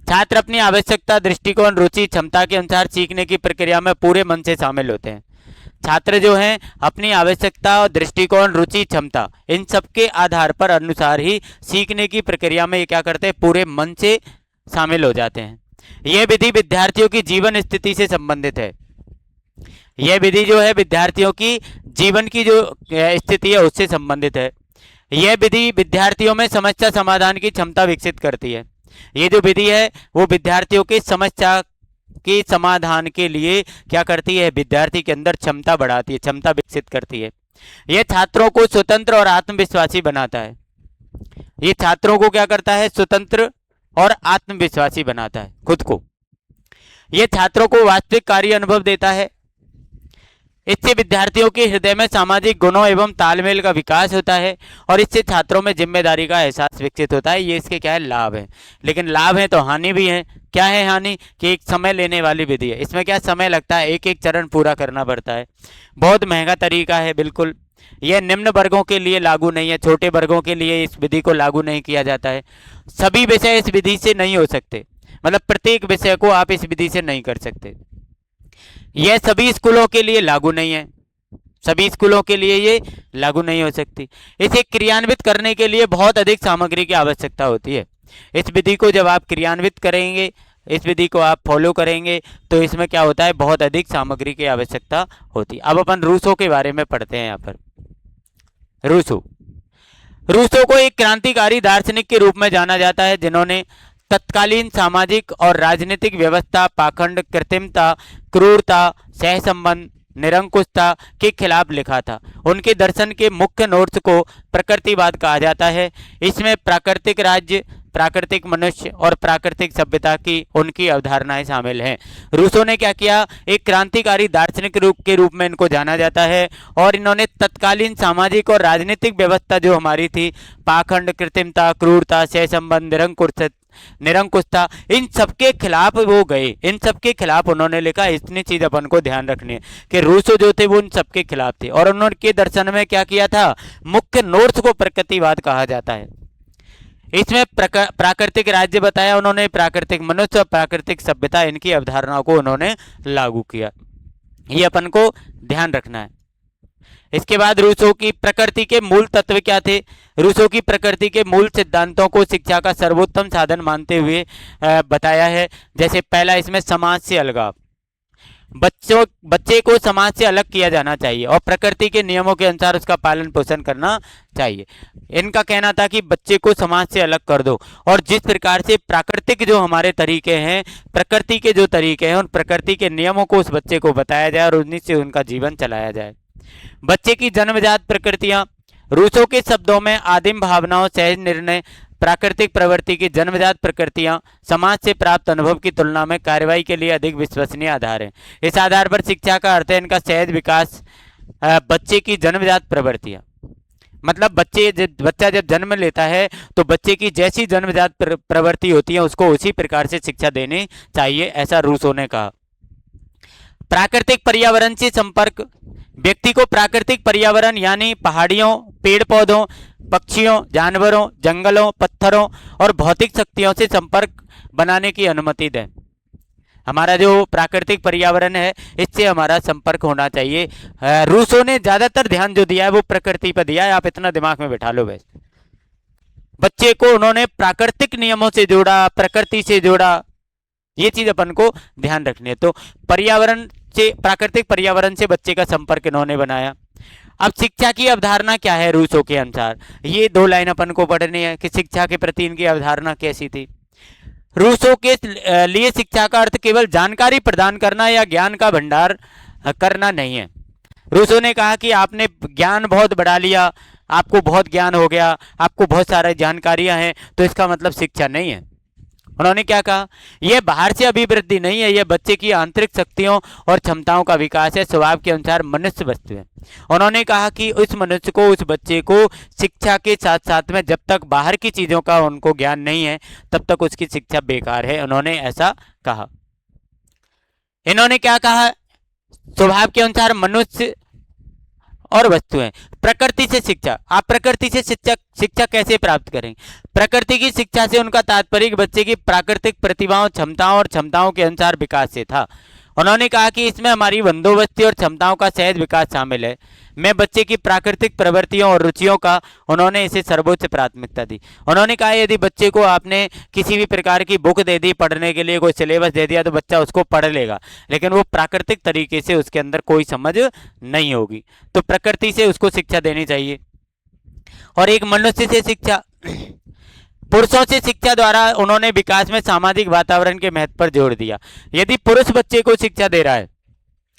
छात्र अपनी आवश्यकता, दृष्टिकोण, रुचि, क्षमता के अनुसार सीखने की प्रक्रिया में पूरे मन से शामिल होते हैं। छात्र जो हैं अपनी आवश्यकता और दृष्टिकोण, रुचि, क्षमता इन सब के आधार पर अनुसार ही सीखने की प्रक्रिया में ये क्या करते हैं, पूरे मन से शामिल हो जाते हैं। यह विधि विद्यार्थियों की जीवन स्थिति से संबंधित है। यह विधि जो है विद्यार्थियों की जीवन की जो स्थिति है उससे संबंधित है। यह विधि विद्यार्थियों में समस्या समाधान की क्षमता विकसित करती है। ये जो विधि है वो विद्यार्थियों की समस्या के समाधान के लिए क्या करती है, विद्यार्थी के अंदर क्षमता बढ़ाती है, क्षमता विकसित करती है। यह छात्रों को स्वतंत्र और आत्मविश्वासी बनाता है। ये छात्रों को क्या करता है, स्वतंत्र और आत्मविश्वासी बनाता है खुद को। यह छात्रों को वास्तविक कार्य अनुभव देता है। इससे विद्यार्थियों के हृदय में सामाजिक गुणों एवं तालमेल का विकास होता है और इससे छात्रों में जिम्मेदारी का एहसास विकसित होता है। ये इसके क्या है, लाभ है। लेकिन लाभ है तो हानि भी है। क्या है हानि कि एक समय लेने वाली विधि है। इसमें क्या समय लगता है, एक एक चरण पूरा करना पड़ता है। बहुत महंगा तरीका है। बिल्कुल यह निम्न वर्गों के लिए लागू नहीं है, छोटे वर्गों के लिए इस विधि को लागू नहीं किया जाता है। सभी विषय इस विधि से नहीं हो सकते, मतलब प्रत्येक विषय को आप इस विधि से नहीं कर सकते। यह सभी स्कूलों के लिए लागू नहीं है, सभी स्कूलों के लिए ये लागू नहीं हो सकती। इसे क्रियान्वित करने के लिए बहुत अधिक सामग्री की आवश्यकता होती है। इस विधि को जब आप क्रियान्वित करेंगे, इस विधि को आप फॉलो करेंगे तो इसमें क्या होता है, बहुत अधिक सामग्री की आवश्यकता होती है। अब अपन रूसो के बारे में पढ़ते हैं। यहाँ पर रूसो को एक क्रांतिकारी दार्शनिक के रूप में जाना जाता है जिन्होंने तत्कालीन सामाजिक और राजनीतिक व्यवस्था, पाखंड, कृत्रिमता, क्रूरता, सहसंबंध, निरंकुशता के खिलाफ लिखा था। उनके दर्शन के मुख्य नोट्स को प्रकृतिवाद कहा जाता है। इसमें प्राकृतिक राज्य, प्राकृतिक मनुष्य और प्राकृतिक सभ्यता की उनकी अवधारणाएं शामिल हैं। रूसो ने क्या किया, एक क्रांतिकारी दार्शनिक के रूप में इनको जाना जाता है और इन्होंने तत्कालीन सामाजिक और राजनीतिक व्यवस्था जो हमारी थी, पाखंड, कृत्रिमता, क्रूरता, सहसंबंध, निरंकुशता, इन सबके खिलाफ वो गए। इन सबके खिलाफ उन्होंने लिखा। इतनी चीज अपन को ध्यान रखनी है कि रूसो जो थे वो उन सबके खिलाफ थे और उन्होंने दर्शन में क्या किया था, मुख्य नोट्स को प्रकृतिवाद कहा जाता है। इसमें प्राकृतिक राज्य बताया उन्होंने, प्राकृतिक मनुष्य और प्राकृतिक सभ्यता, इनकी अवधारणाओं को उन्होंने लागू किया। ये अपन को ध्यान रखना है। इसके बाद रूसो की प्रकृति के मूल तत्व क्या थे। रूसो की प्रकृति के मूल सिद्धांतों को शिक्षा का सर्वोत्तम साधन मानते हुए बताया है। जैसे पहला इसमें समाज से अलगाव, बच्चे को समाज से अलग किया जाना चाहिए और प्रकृति के नियमों के अनुसार उसका पालन पोषण करना चाहिए। इनका कहना था कि बच्चे को समाज से अलग कर दो और जिस प्रकार से प्राकृतिक जो हमारे तरीके हैं, प्रकृति के जो तरीके हैं, उन प्रकृति के नियमों को उस बच्चे को बताया जाए और उन्हीं से उनका जीवन चलाया जाए। बच्चे की जन्मजात प्रकृतियां, रूसो के शब्दों में आदिम भावनाओं, सहज निर्णय, प्राकृतिक प्रवृत्ति की जन्मजात प्रकृतियां समाज से प्राप्त अनुभव की तुलना में कार्रवाई के लिए अधिक विश्वसनीय आधार है। इस आधार पर शिक्षा का अर्थ है इनका सहज विकास, बच्चे की जन्मजात प्रवृत्तियां, मतलब बच्चा जब जन्म लेता है तो बच्चे की जैसी जन्मजात प्रवृत्ति होती है उसको उसी प्रकार से शिक्षा देनी चाहिए, ऐसा रूसो ने कहा। प्राकृतिक पर्यावरण से संपर्क, व्यक्ति को प्राकृतिक पर्यावरण यानी पहाड़ियों, पेड़ पौधों, पक्षियों, जानवरों, जंगलों, पत्थरों और भौतिक शक्तियों से संपर्क बनाने की अनुमति दें। हमारा जो प्राकृतिक पर्यावरण है इससे हमारा संपर्क होना चाहिए। रूसों ने ज्यादातर ध्यान जो दिया है वो प्रकृति पर दिया है, आप इतना दिमाग में बैठा लो। बस बच्चे को उन्होंने प्राकृतिक नियमों से जोड़ा, प्रकृति से जोड़ा, ये चीज अपन को ध्यान रखनी है। तो पर्यावरण से, प्राकृतिक पर्यावरण से बच्चे का संपर्क इन्होंने बनाया। अब शिक्षा की अवधारणा क्या है रूसों के अनुसार, ये 2 लाइन अपन को पढ़नी है कि शिक्षा के प्रति इनकी अवधारणा कैसी थी। रूसों के लिए शिक्षा का अर्थ केवल जानकारी प्रदान करना या ज्ञान का भंडार करना नहीं है। रूसों ने कहा कि आपने ज्ञान बहुत बढ़ा लिया, आपको बहुत ज्ञान हो गया, आपको बहुत सारी जानकारियां हैं, तो इसका मतलब शिक्षा नहीं है। उन्होंने क्या कहा, यह बाहर से अभिवृद्धि नहीं है, यह बच्चे की आंतरिक शक्तियों और क्षमताओं का विकास है, स्वभाव के अनुसार मनुष्य वस्तु है। उन्होंने कहा कि उस मनुष्य को, उस बच्चे को शिक्षा के साथ साथ में जब तक बाहर की चीजों का उनको ज्ञान नहीं है तब तक उसकी शिक्षा बेकार है। उन्होंने ऐसा कहा। इन्होंने क्या कहा, स्वभाव के अनुसार मनुष्य और वस्तुएं। प्रकृति से शिक्षा, आप प्रकृति से शिक्षा कैसे प्राप्त करें? प्रकृति की शिक्षा से उनका तात्पर्य बच्चे की प्राकृतिक प्रतिभाओं, क्षमताओं और क्षमताओं के अनुसार विकास से था। उन्होंने कहा कि इसमें हमारी बंदोबस्ती और क्षमताओं का सहज विकास शामिल है। मैं बच्चे की प्राकृतिक प्रवृत्तियों और रुचियों का, उन्होंने इसे सर्वोच्च प्राथमिकता दी। उन्होंने कहा यदि बच्चे को आपने किसी भी प्रकार की बुक दे दी पढ़ने के लिए, कोई सिलेबस दे दिया, तो बच्चा उसको पढ़ लेगा, लेकिन वो प्राकृतिक तरीके से उसके अंदर कोई समझ नहीं होगी। तो प्रकृति से उसको शिक्षा देनी चाहिए। और एक मनुष्य से शिक्षा, पुरुषों से शिक्षा द्वारा उन्होंने विकास में सामाजिक वातावरण के महत्व पर जोर दिया। यदि पुरुष बच्चे को शिक्षा दे रहा है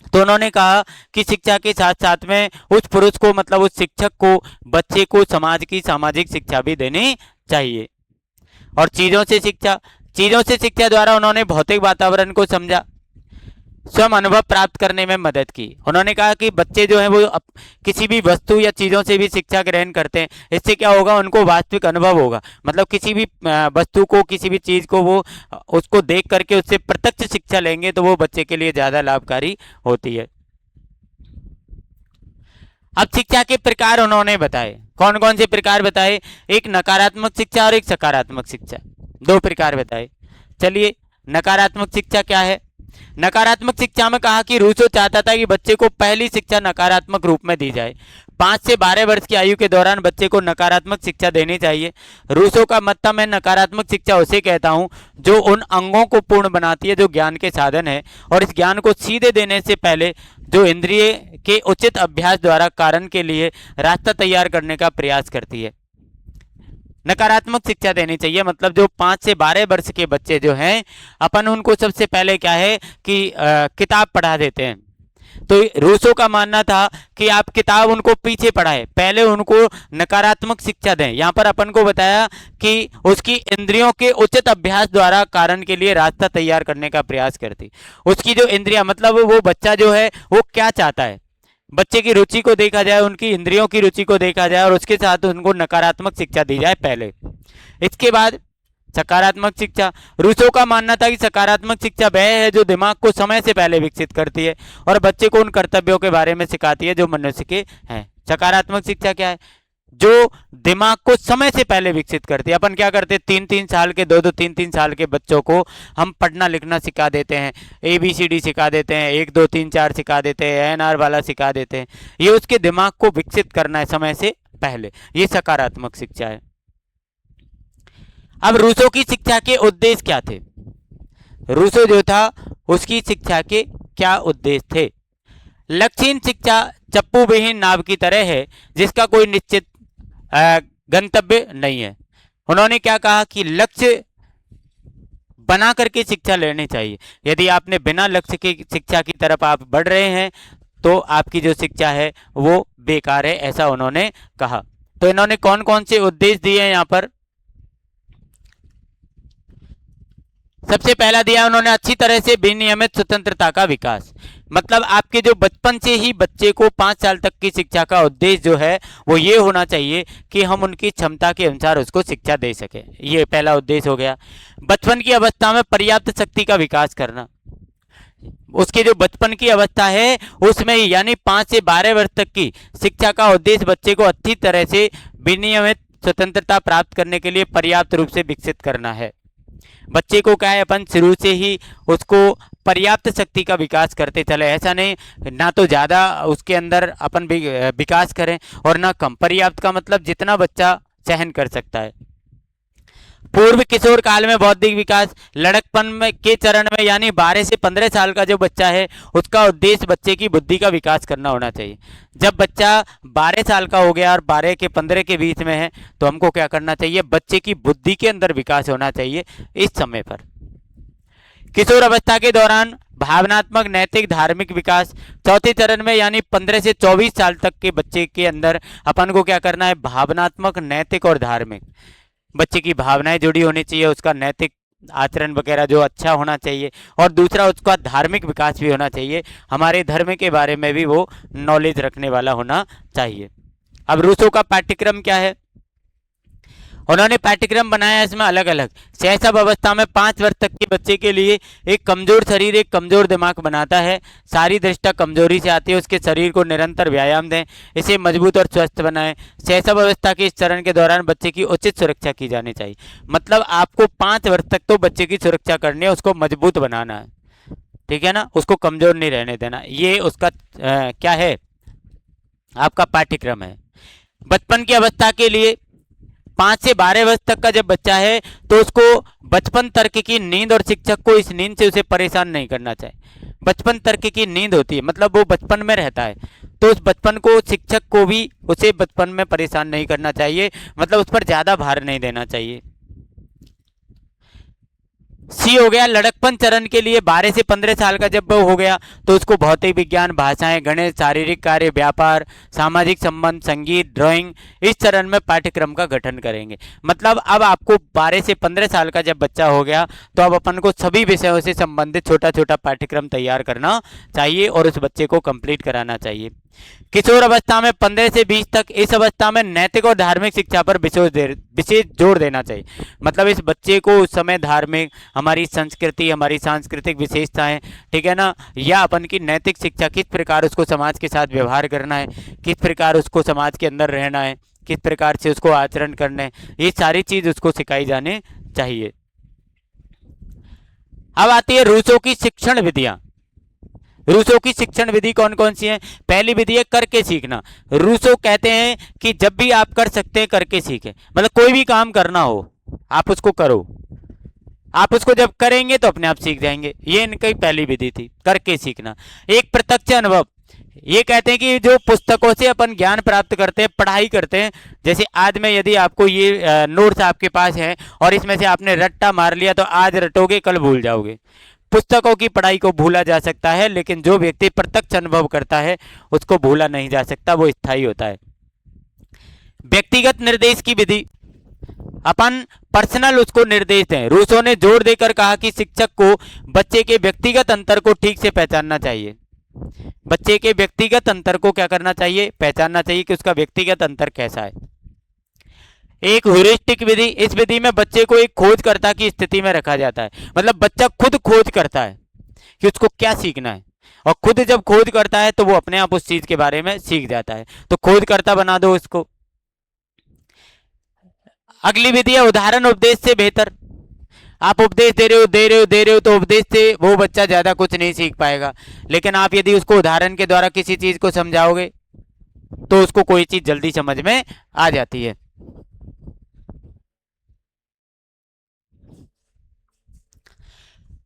तो उन्होंने कहा कि शिक्षा के साथ साथ में उस पुरुष को, मतलब उस शिक्षक को, बच्चे को समाज की सामाजिक शिक्षा भी देनी चाहिए। और चीजों से शिक्षा, चीजों से शिक्षा द्वारा उन्होंने भौतिक वातावरण को समझा, स्वयं अनुभव प्राप्त करने में मदद की। उन्होंने कहा कि बच्चे जो हैं वो किसी भी वस्तु या चीज़ों से भी शिक्षा ग्रहण करते हैं, इससे क्या होगा, उनको वास्तविक अनुभव होगा। मतलब किसी भी वस्तु को, किसी भी चीज़ को वो उसको देख करके उससे प्रत्यक्ष शिक्षा लेंगे तो वो बच्चे के लिए ज़्यादा लाभकारी होती है। अब शिक्षा के प्रकार उन्होंने बताए, कौन कौन से प्रकार बताए? एक नकारात्मक शिक्षा और एक सकारात्मक शिक्षा, 2 प्रकार बताए। चलिए, नकारात्मक शिक्षा क्या है? नकारात्मक शिक्षा में कहा कि रूसो चाहता था कि बच्चे को पहली शिक्षा नकारात्मक रूप में दी जाए। 5 से 12 वर्ष की आयु के दौरान बच्चे को नकारात्मक शिक्षा देनी चाहिए। रूसो का मत था, मैं नकारात्मक शिक्षा उसे कहता हूं जो उन अंगों को पूर्ण बनाती है जो ज्ञान के साधन है, और इस ज्ञान को सीधे देने से पहले जो इंद्रिय के उचित अभ्यास द्वारा कारण के लिए रास्ता तैयार करने का प्रयास करती है। नकारात्मक शिक्षा देनी चाहिए, मतलब जो 5 से 12 वर्ष के बच्चे जो हैं, अपन उनको सबसे पहले क्या है कि किताब पढ़ा देते हैं। तो रूसो का मानना था कि आप किताब उनको पीछे पढ़ाएं, पहले उनको नकारात्मक शिक्षा दें। यहाँ पर अपन को बताया कि उसकी इंद्रियों के उचित अभ्यास द्वारा कारण के लिए रास्ता तैयार करने का प्रयास करती। उसकी जो इंद्रियां, मतलब वो बच्चा जो है वो क्या चाहता है, बच्चे की रुचि को देखा जाए, उनकी इंद्रियों की रुचि को देखा जाए, और उसके साथ उनको नकारात्मक शिक्षा दी जाए पहले। इसके बाद सकारात्मक शिक्षा। रूसो का मानना था कि सकारात्मक शिक्षा वह है जो दिमाग को समय से पहले विकसित करती है और बच्चे को उन कर्तव्यों के बारे में सिखाती है जो मनुष्य के हैं। सकारात्मक शिक्षा क्या है? जो दिमाग को समय से पहले विकसित करती है। अपन क्या करते हैं, 3-3 साल के, 2-2, 3-3 साल के बच्चों को हम पढ़ना लिखना सिखा देते हैं, ABCD सिखा देते हैं, 1 2 3 4 सिखा देते हैं, NR वाला सिखा देते हैं। ये उसके दिमाग को विकसित करना है समय से पहले, ये सकारात्मक शिक्षा है। अब रूसो की शिक्षा के उद्देश्य क्या थे? रूसो जो था उसकी शिक्षा के क्या उद्देश्य थे? लक्ष्यहीन शिक्षा चप्पू विहीन नाव की तरह है जिसका कोई निश्चित गंतव्य नहीं है। उन्होंने क्या कहा कि लक्ष्य बना करके शिक्षा लेनी चाहिए। यदि आपने बिना लक्ष्य की शिक्षा की तरफ आप बढ़ रहे हैं तो आपकी जो शिक्षा है वो बेकार है, ऐसा उन्होंने कहा। तो इन्होंने कौन कौन से उद्देश्य दिए हैं यहाँ पर? सबसे पहला दिया उन्होंने अच्छी तरह से विनियमित स्वतंत्रता का विकास। मतलब आपके जो बचपन से ही बच्चे को 5 साल तक की शिक्षा का उद्देश्य जो है वो ये होना चाहिए कि हम उनकी क्षमता के अनुसार उसको शिक्षा दे सके। ये पहला उद्देश्य हो गया। बचपन की अवस्था में पर्याप्त शक्ति का विकास करना। उसके जो बचपन की अवस्था है उसमें यानी 5 से 12 वर्ष तक की शिक्षा का उद्देश्य बच्चे को अच्छी तरह से विनियमित स्वतंत्रता प्राप्त करने के लिए पर्याप्त रूप से विकसित करना है। बच्चे को क्या है, अपन शुरू से ही उसको पर्याप्त शक्ति का विकास करते चले। ऐसा नहीं ना तो ज़्यादा उसके अंदर अपन विकास करें और ना कम। पर्याप्त का मतलब जितना बच्चा सहन कर सकता है। पूर्व किशोर काल में बौद्धिक विकास लड़कपन में के चरण में यानी 12 से 15 साल का जो बच्चा है उसका उद्देश्य बच्चे की बुद्धि का विकास करना होना चाहिए। जब बच्चा 12 साल का हो गया और 12 के 15 के बीच में है तो हमको क्या करना चाहिए, बच्चे की बुद्धि के अंदर विकास होना चाहिए इस समय पर। किशोर अवस्था के दौरान भावनात्मक, नैतिक, धार्मिक विकास चौथे चरण में यानी 15 से 24 साल तक के बच्चे के अंदर अपन को क्या करना है, भावनात्मक, नैतिक और धार्मिक, बच्चे की भावनाएं जुड़ी होनी चाहिए, उसका नैतिक आचरण वगैरह जो अच्छा होना चाहिए और दूसरा उसका धार्मिक विकास भी होना चाहिए। हमारे धर्म के बारे में भी वो नॉलेज रखने वाला होना चाहिए। अब रूसो का पाठ्यक्रम क्या है, उन्होंने पाठ्यक्रम बनाया है इसमें अलग अलग। शैशव अवस्था में 5 वर्ष तक के बच्चे के लिए एक कमजोर शरीर एक कमजोर दिमाग बनाता है। सारी दृष्टा कमजोरी से आती है, उसके शरीर को निरंतर व्यायाम दें, इसे मजबूत और स्वस्थ बनाएं। शैशव अवस्था के इस चरण के दौरान बच्चे की उचित सुरक्षा की जानी चाहिए। मतलब आपको 5 वर्ष तक तो बच्चे की सुरक्षा करनी है, उसको मजबूत बनाना है, ठीक है ना, उसको कमजोर नहीं रहने देना। ये उसका क्या है, आपका पाठ्यक्रम है। बचपन की अवस्था के लिए 5 से 12 वर्ष तक का जब बच्चा है तो उसको बचपन तर्क की नींद और शिक्षक को इस नींद से उसे परेशान नहीं करना चाहिए। बचपन तर्क की नींद होती है मतलब वो बचपन में रहता है तो उस बचपन को शिक्षक को भी उसे बचपन में परेशान नहीं करना चाहिए, मतलब उस पर ज्यादा भार नहीं देना चाहिए। सी हो गया लड़कपन चरण के लिए 12 से 15 साल का जब वो हो गया तो उसको भौतिक विज्ञान, भाषाएं, गणित, शारीरिक कार्य, व्यापार, सामाजिक संबंध, संगीत, ड्राइंग, इस चरण में पाठ्यक्रम का गठन करेंगे। मतलब अब आपको 12 से 15 साल का जब बच्चा हो गया तो अब अपन को सभी विषयों से संबंधित छोटा छोटा पाठ्यक्रम तैयार करना चाहिए और उस बच्चे को कंप्लीट कराना चाहिए। किशोर अवस्था में 15 से 20 तक, इस अवस्था में नैतिक और धार्मिक शिक्षा पर विशेष जोर देना चाहिए। मतलब इस बच्चे को उस समय धार्मिक, हमारी संस्कृति, हमारी सांस्कृतिक विशेषताएं, ठीक है ना, या अपन की नैतिक शिक्षा, किस प्रकार उसको समाज के साथ व्यवहार करना है, किस प्रकार उसको समाज के अंदर रहना है, किस प्रकार से उसको आचरण करना है, ये सारी चीज उसको सिखाई जाने चाहिए। अब आती है रूसो की शिक्षण विधियां। रूसो की शिक्षण विधि कौन कौन सी है? पहली विधि है करके सीखना। रूसो कहते हैं कि जब भी आप कर सकते हैं करके सीखें, मतलब कोई भी काम करना हो आप उसको करो, आप उसको जब करेंगे तो अपने आप सीख जाएंगे। ये इनकी पहली विधि थी, करके सीखना। एक प्रत्यक्ष अनुभव, ये कहते हैं कि जो पुस्तकों से अपन ज्ञान प्राप्त करते हैं, पढ़ाई करते हैं, जैसे आज में यदि आपको ये नोट्स आपके पास है और इसमें से आपने रट्टा मार लिया तो आज रटोगे कल भूल जाओगे। पुस्तकों की पढ़ाई को भूला जा सकता है लेकिन जो व्यक्ति प्रत्यक्ष अनुभव करता है उसको भूला नहीं जा सकता, वो स्थायी होता है। व्यक्तिगत निर्देश की विधि, अपन पर्सनल उसको निर्देश दें। रूसो ने जोर देकर कहा कि शिक्षक को बच्चे के व्यक्तिगत अंतर को ठीक से पहचानना चाहिए। बच्चे के व्यक्तिगत अंतर को क्या करना चाहिए? पहचानना चाहिए कि उसका व्यक्तिगत अंतर कैसा है। एक ह्यूरिस्टिक विधि, इस विधि में बच्चे को एक खोजकर्ता की स्थिति में रखा जाता है। मतलब बच्चा खुद खोज करता है कि उसको क्या सीखना है और खुद जब खोज करता है तो वो अपने आप उस चीज के बारे में सीख जाता है, तो खोजकर्ता बना दो इसको। अगली विधि है उदाहरण उपदेश से बेहतर। आप उपदेश दे रहे हो तो उपदेश से वो बच्चा ज्यादा कुछ नहीं सीख पाएगा, लेकिन आप यदि उसको उदाहरण के द्वारा किसी चीज को समझाओगे तो उसको कोई चीज जल्दी समझ में आ जाती है।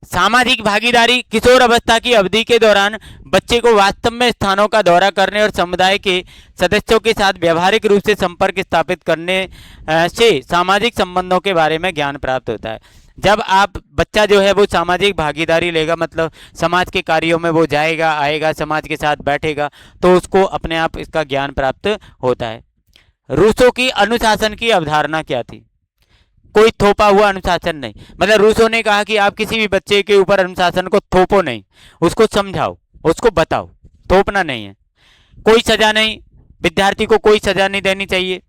सामाजिक भागीदारी, किशोर अवस्था की अवधि के दौरान बच्चे को वास्तव में स्थानों का दौरा करने और समुदाय के सदस्यों के साथ व्यवहारिक रूप से संपर्क स्थापित करने से सामाजिक संबंधों के बारे में ज्ञान प्राप्त होता है। जब आप बच्चा जो है वो सामाजिक भागीदारी लेगा, मतलब समाज के कार्यों में वो जाएगा आएगा, समाज के साथ बैठेगा, तो उसको अपने आप इसका ज्ञान प्राप्त होता है। रूसो की अनुशासन की अवधारणा क्या थी? कोई थोपा हुआ अनुशासन नहीं। मतलब रूसो ने कहा कि आप किसी भी बच्चे के ऊपर अनुशासन को थोपो नहीं, उसको समझाओ, उसको बताओ, थोपना नहीं है। कोई सजा नहीं, विद्यार्थी को कोई सजा नहीं देनी चाहिए।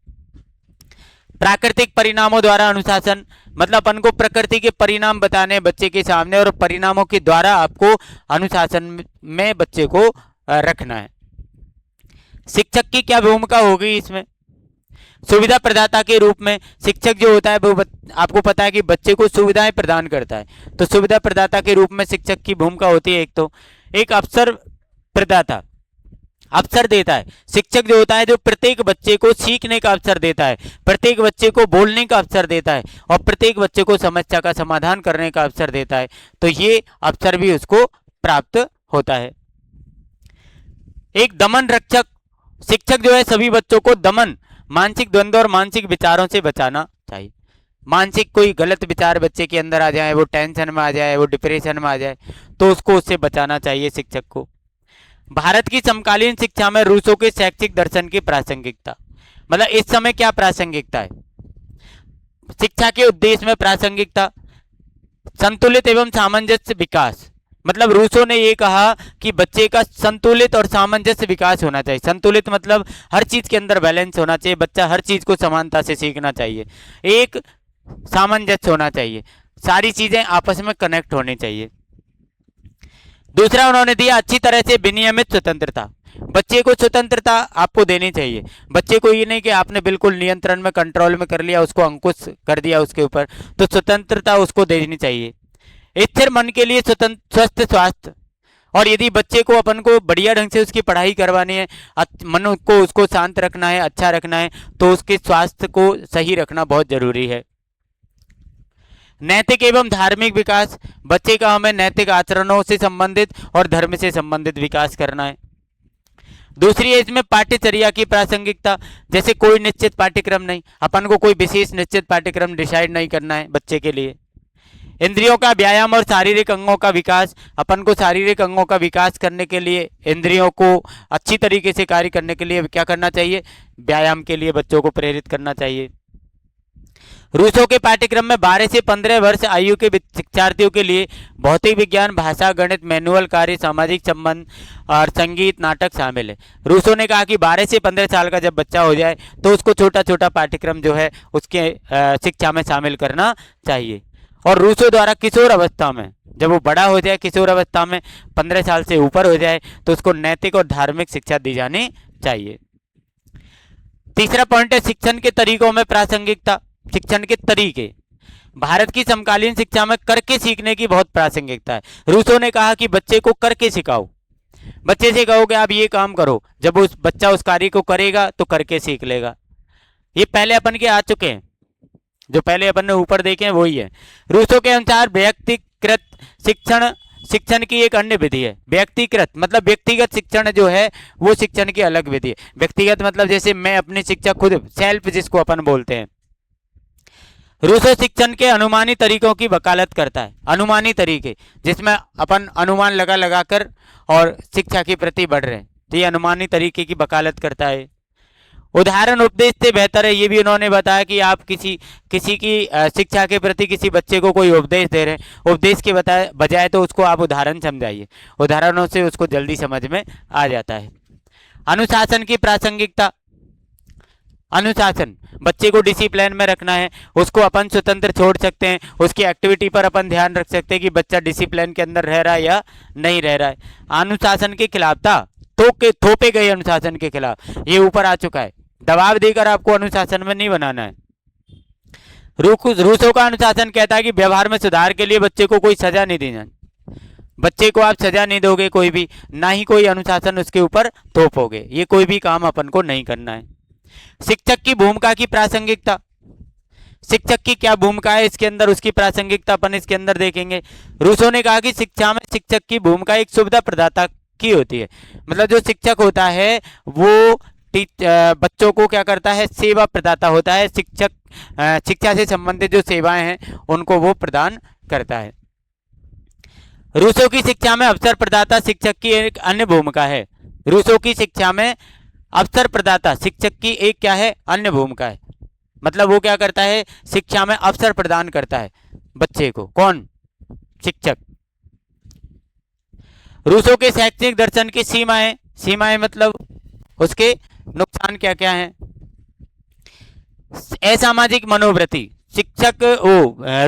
प्राकृतिक परिणामों द्वारा अनुशासन, मतलब अपन को प्रकृति के परिणाम बताने बच्चे के सामने और परिणामों के द्वारा आपको अनुशासन में बच्चे को रखना है। शिक्षक की क्या भूमिका होगी इसमें? सुविधा प्रदाता के रूप में शिक्षक जो होता है वो आपको पता है कि बच्चे को सुविधाएं प्रदान करता है। तो सुविधा प्रदाता के रूप में शिक्षक की भूमिका होती है। एक तो एक अवसर प्रदाता, अवसर देता है। शिक्षक जो होता है जो प्रत्येक बच्चे को सीखने का अवसर देता है, प्रत्येक बच्चे को बोलने का अवसर देता है और प्रत्येक बच्चे को समस्या का समाधान करने का अवसर देता है। तो ये अवसर भी उसको प्राप्त होता है। एक दमन रक्षक, शिक्षक जो है सभी बच्चों को दमन, मानसिक द्वंद्व और मानसिक विचारों से बचाना चाहिए। मानसिक कोई गलत विचार बच्चे के अंदर आ जाए, वो टेंशन में आ जाए, वो डिप्रेशन में आ जाए, तो उसको उससे बचाना चाहिए शिक्षक को। भारत की समकालीन शिक्षा में रूसों के शैक्षिक दर्शन की प्रासंगिकता, मतलब इस समय क्या प्रासंगिकता है शिक्षा के उद्देश्य में? प्रासंगिकता संतुलित एवं सामंजस्य विकास, मतलब रूसों ने ये कहा कि बच्चे का संतुलित और सामंजस्य विकास होना चाहिए। संतुलित मतलब हर चीज के अंदर बैलेंस होना चाहिए, बच्चा हर चीज को समानता से सीखना चाहिए। एक सामंजस्य होना चाहिए, सारी चीजें आपस में कनेक्ट होनी चाहिए। दूसरा उन्होंने दिया अच्छी तरह से विनियमित स्वतंत्रता, बच्चे को स्वतंत्रता आपको देनी चाहिए। बच्चे को ये नहीं कि आपने बिल्कुल नियंत्रण में, कंट्रोल में कर लिया, उसको अंकुश कर दिया उसके ऊपर, तो स्वतंत्रता उसको देनी चाहिए। स्थिर मन के लिए स्वस्थ स्वास्थ्य, और यदि बच्चे को अपन को बढ़िया ढंग से उसकी पढ़ाई करवानी है, मन को उसको शांत रखना है, अच्छा रखना है, तो उसके स्वास्थ्य को सही रखना बहुत जरूरी है। नैतिक एवं धार्मिक विकास, बच्चे का हमें नैतिक आचरणों से संबंधित और धर्म से संबंधित विकास करना है। दूसरी है इसमें पाठ्यचर्या की प्रासंगिकता, जैसे कोई निश्चित पाठ्यक्रम नहीं, अपन को कोई विशेष निश्चित पाठ्यक्रम डिसाइड नहीं करना है बच्चे के लिए। इंद्रियों का व्यायाम और शारीरिक अंगों का विकास, अपन को शारीरिक अंगों का विकास करने के लिए, इंद्रियों को अच्छी तरीके से कार्य करने के लिए क्या करना चाहिए? व्यायाम के लिए बच्चों को प्रेरित करना चाहिए। रूसों के पाठ्यक्रम में 12 से 15 वर्ष आयु के शिक्षार्थियों के लिए भौतिक विज्ञान, भाषा, गणित, मैनुअल कार्य, सामाजिक संबंध और संगीत, नाटक शामिल है। रूसों ने कहा कि 12 से 15 साल का जब बच्चा हो जाए तो उसको छोटा छोटा पाठ्यक्रम जो है उसके शिक्षा में शामिल करना चाहिए। और रूसों द्वारा किशोर अवस्था में, जब वो बड़ा हो जाए, किशोर अवस्था में 15 साल से ऊपर हो जाए, तो उसको नैतिक और धार्मिक शिक्षा दी जानी चाहिए। तीसरा पॉइंट है शिक्षण के तरीकों में प्रासंगिकता, शिक्षण के तरीके। भारत की समकालीन शिक्षा में करके सीखने की बहुत प्रासंगिकता है। रूसों ने कहा कि बच्चे को करके सिखाओ, बच्चे से कहो कि आप ये काम करो, जब उस बच्चा उस कार्य को करेगा तो करके सीख लेगा। ये पहले अपन के आ चुके हैं, जो पहले अपन ने ऊपर देखे हैं वही है। रूसों के अनुसार व्यक्तिकृत शिक्षण शिक्षण की एक अन्य विधि है। व्यक्तिकृत मतलब व्यक्तिगत शिक्षण जो है वो शिक्षण की अलग विधि है। व्यक्तिगत मतलब जैसे मैं अपनी शिक्षा खुद, सेल्फ जिसको अपन बोलते हैं। रूसो शिक्षण के अनुमानी तरीकों की वकालत करता है। अनुमानी तरीके जिसमें अपन अनुमान लगा लगा कर और शिक्षा के प्रति बढ़ रहे हैं, तो ये अनुमानी तरीके की वकालत करता है। उदाहरण उपदेश से बेहतर है, ये भी उन्होंने बताया कि आप किसी की शिक्षा के प्रति किसी बच्चे को कोई उपदेश दे रहे हैं, उपदेश के बजाय तो उसको आप उदाहरण समझाइए, उदाहरणों से उसको जल्दी समझ में आ जाता है। अनुशासन की प्रासंगिकता, अनुशासन बच्चे को डिसिप्लिन में रखना है, उसको अपन स्वतंत्र छोड़ सकते हैं, उसकी एक्टिविटी पर अपन ध्यान रख सकते हैं कि बच्चा डिसिप्लिन के अंदर रह रहा है या नहीं रह रहा है। अनुशासन के खिलाफ था, थोपे गए अनुशासन के खिलाफ, ये ऊपर आ चुका है। दबाव देकर आपको अनुशासन में नहीं बनाना है। रूसों का अनुशासन कहता है कि व्यवहार में सुधार के लिए बच्चे को कोई सजा नहीं देना, बच्चे को आप सजा नहीं दोगे कोई भी, ना ही कोई अनुशासन उसके ऊपर थोपोगे, ये कोई भी काम अपन को नहीं करना है। शिक्षक की भूमिका की प्रासंगिकता, शिक्षक की क्या भूमिका है इसके अंदर, उसकी प्रासंगिकता अपन इसके अंदर देखेंगे। रूसों ने कहा कि शिक्षा में शिक्षक की भूमिका एक सुविधा प्रदाता की होती है, मतलब जो शिक्षक होता है वो बच्चों को क्या करता है, सेवा प्रदाता होता है। शिक्षक शिक्षा से संबंधित जो सेवाएं हैं उनको वो प्रदान करता है। रूसों की शिक्षा में अवसर प्रदाता शिक्षक की एक अन्य भूमिका है। रूसों की शिक्षा में अवसर प्रदाता शिक्षक की एक क्या है, अन्य भूमिका है। मतलब वो क्या करता है, शिक्षा में अवसर प्रदान करता है बच्चे को, कौन, शिक्षक। रूसों के शैक्षणिक दर्शन की सीमाएं, सीमाएं मतलब उसके नुकसान क्या क्या हैं। असामाजिक मनोवृत्ति, शिक्षक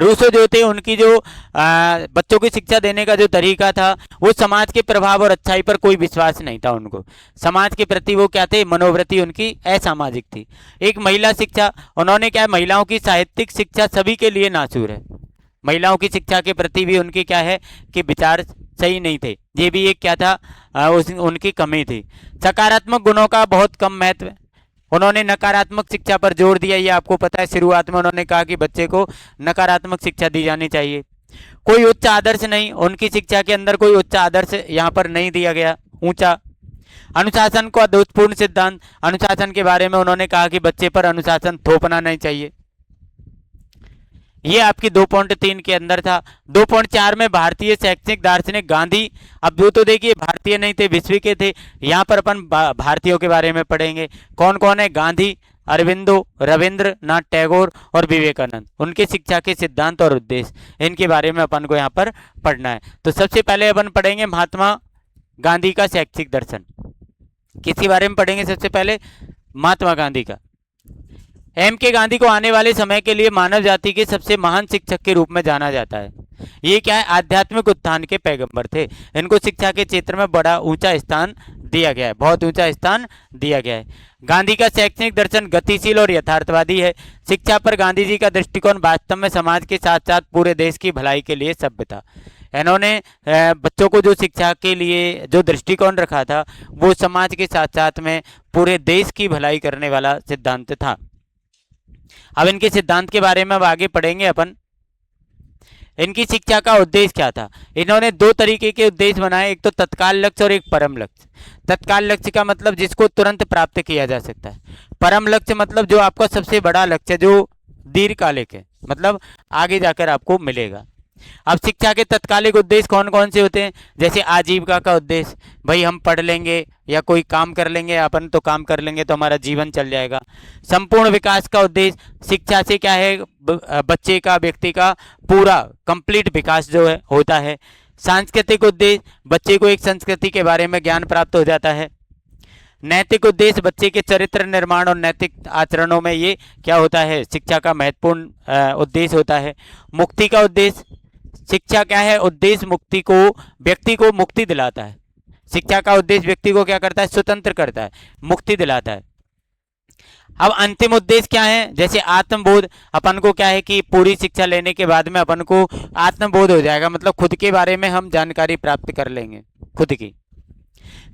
रूसो जो थे, उनकी जो बच्चों की शिक्षा देने का जो तरीका था, वो समाज के प्रभाव और अच्छाई पर कोई विश्वास नहीं था उनको। समाज के प्रति वो क्या थे, मनोवृत्ति उनकी असामाजिक थी। एक महिला शिक्षा, उन्होंने क्या है, महिलाओं की साहित्यिक शिक्षा सभी के लिए नासूर है। महिलाओं की शिक्षा के प्रति भी उनकी क्या है कि विचार सही नहीं थे। ये भी एक क्या था, उनकी कमी थी। सकारात्मक गुणों का बहुत कम महत्व, उन्होंने नकारात्मक शिक्षा पर जोर दिया। ये आपको पता है, शुरुआत में उन्होंने कहा कि बच्चे को नकारात्मक शिक्षा दी जानी चाहिए। कोई उच्च आदर्श नहीं, उनकी शिक्षा के अंदर कोई उच्च आदर्श यहाँ पर नहीं दिया गया ऊंचा। अनुशासन का दोषपूर्ण सिद्धांत, अनुशासन के बारे में उन्होंने कहा कि बच्चे पर अनुशासन थोपना नहीं चाहिए। ये आपकी 2.3 के अंदर था। 2.4 में भारतीय शैक्षणिक दार्शनिक गांधी। अब वो तो देखिए भारतीय नहीं थे, विश्व के थे। यहाँ पर अपन भारतीयों के बारे में पढ़ेंगे। कौन कौन है? गांधी, अरविंदो, रविंद्रनाथ टैगोर और विवेकानंद। उनके शिक्षा के सिद्धांत और उद्देश्य, इनके बारे में अपन को यहाँ पर पढ़ना है। तो सबसे पहले अपन पढ़ेंगे महात्मा गांधी का शैक्षिक दर्शन। किसके बारे में पढ़ेंगे? सबसे पहले महात्मा गांधी का। एम के गांधी को आने वाले समय के लिए मानव जाति के सबसे महान शिक्षक के रूप में जाना जाता है। ये क्या है? आध्यात्मिक उत्थान के पैगंबर थे। इनको शिक्षा के क्षेत्र में बड़ा ऊंचा स्थान दिया गया है, बहुत ऊंचा स्थान दिया गया है। गांधी का शैक्षणिक दर्शन गतिशील और यथार्थवादी है। शिक्षा पर गांधी जी का दृष्टिकोण वास्तव में समाज के साथ साथ पूरे देश की भलाई के लिए सभ्य था। इन्होंने बच्चों को जो शिक्षा के लिए जो दृष्टिकोण रखा था, वो समाज के साथ साथ में पूरे देश की भलाई करने वाला सिद्धांत था। अब इनके सिद्धांत के बारे में अब आगे पढ़ेंगे अपन। इनकी शिक्षा का उद्देश्य क्या था? इन्होंने दो तरीके के उद्देश्य बनाए, एक तो तत्काल लक्ष्य और एक परम लक्ष्य। तत्काल लक्ष्य का मतलब जिसको तुरंत प्राप्त किया जा सकता है। परम लक्ष्य मतलब जो आपका सबसे बड़ा लक्ष्य, जो दीर्घकालिक है, मतलब आगे जाकर आपको मिलेगा। अब शिक्षा के तत्कालिक उद्देश्य कौन कौन से होते हैं? जैसे आजीविका का उद्देश्य, भाई हम पढ़ लेंगे या कोई काम कर लेंगे, अपन तो काम कर लेंगे तो हमारा जीवन चल जाएगा। संपूर्ण विकास का उद्देश्य, शिक्षा से क्या है, बच्चे का, व्यक्ति का पूरा कंप्लीट विकास जो है होता है। सांस्कृतिक उद्देश्य, बच्चे को एक संस्कृति के बारे में ज्ञान प्राप्त हो जाता है। नैतिक उद्देश्य, बच्चे के चरित्र निर्माण और नैतिक आचरणों में ये क्या होता है, शिक्षा का महत्वपूर्ण उद्देश्य होता है। मुक्ति का उद्देश्य, शिक्षा क्या है, उद्देश्य मुक्ति को, व्यक्ति को मुक्ति दिलाता है। शिक्षा का उद्देश्य व्यक्ति को क्या करता है, स्वतंत्र करता है, मुक्ति दिलाता है। अब अंतिम उद्देश्य क्या है? जैसे आत्मबोध, अपन को क्या है कि पूरी शिक्षा लेने के बाद में अपन को आत्मबोध हो जाएगा, मतलब खुद के बारे में हम जानकारी प्राप्त कर लेंगे, खुद की।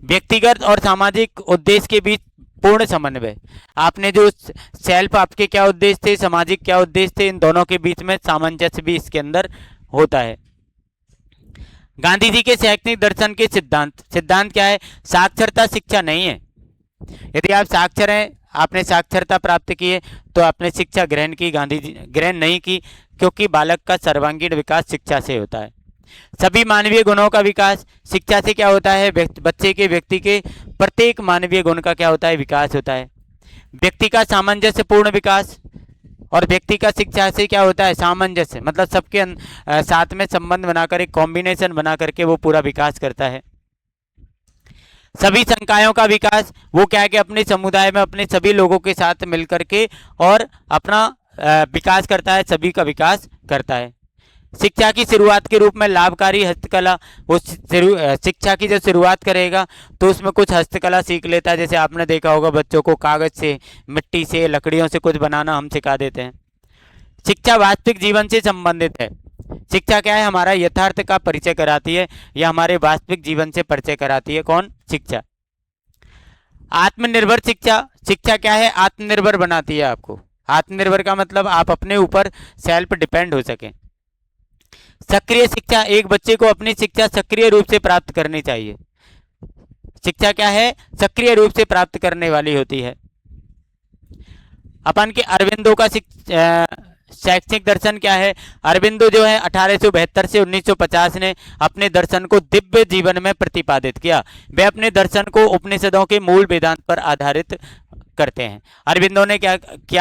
व्यक्तिगत और सामाजिक उद्देश्य के बीच पूर्ण समन्वय, आपने जो सेल्फ, आपके क्या उद्देश्य थे, सामाजिक क्या उद्देश्य थे, इन दोनों के बीच में सामंजस्य भी इसके अंदर होता है। गांधी जी के शैक्षणिक दर्शन के सिद्धांत, सिद्धांत क्या है? साक्षरता शिक्षा नहीं है। यदि आप साक्षर हैं, आपने साक्षरता प्राप्त की है, तो आपने शिक्षा ग्रहण की, गांधी जी ग्रहण नहीं की, क्योंकि बालक का सर्वांगीण विकास शिक्षा से होता है। सभी मानवीय गुणों का विकास शिक्षा से क्या होता है? बच्चे के, व्यक्ति के प्रत्येक मानवीय गुण का क्या होता है? विकास होता है। व्यक्ति का सामंजस्यपूर्ण विकास, और व्यक्ति का शिक्षा से क्या होता है? सामंजस्य, मतलब सबके साथ में संबंध बनाकर, एक कॉम्बिनेशन बना करके वो पूरा विकास करता है। सभी संकायों का विकास, वो क्या है कि अपने समुदाय में अपने सभी लोगों के साथ मिलकर के और अपना विकास करता है, सभी का विकास करता है। शिक्षा की शुरुआत के रूप में लाभकारी हस्तकला, वो शिक्षा की जो शुरुआत करेगा तो उसमें कुछ हस्तकला सीख लेता है। जैसे आपने देखा होगा बच्चों को कागज से, मिट्टी से, लकड़ियों से कुछ बनाना हम सिखा देते हैं। शिक्षा वास्तविक जीवन से संबंधित है। शिक्षा क्या है? हमारा यथार्थ का परिचय कराती है, या हमारे वास्तविक जीवन से परिचय कराती है। कौन? शिक्षा। आत्मनिर्भर शिक्षा, शिक्षा क्या है? आत्मनिर्भर बनाती है आपको। आत्मनिर्भर का मतलब आप अपने ऊपर सेल्फ डिपेंड हो सकें। सक्रिय शिक्षा, एक बच्चे को अपनी शिक्षा सक्रिय रूप से प्राप्त करनी चाहिए। शिक्षा क्या है? सक्रिय रूप से प्राप्त करने वाली होती है। अपन के अरविंदो का शैक्षणिक दर्शन क्या है? अरविंदो जो है 1872 से 1950 ने अपने दर्शन को दिव्य जीवन में प्रतिपादित किया। वे अपने दर्शन को उपनिषदों के मूल वेदांत पर आधारित करते हैं। अरविंदो ने क्या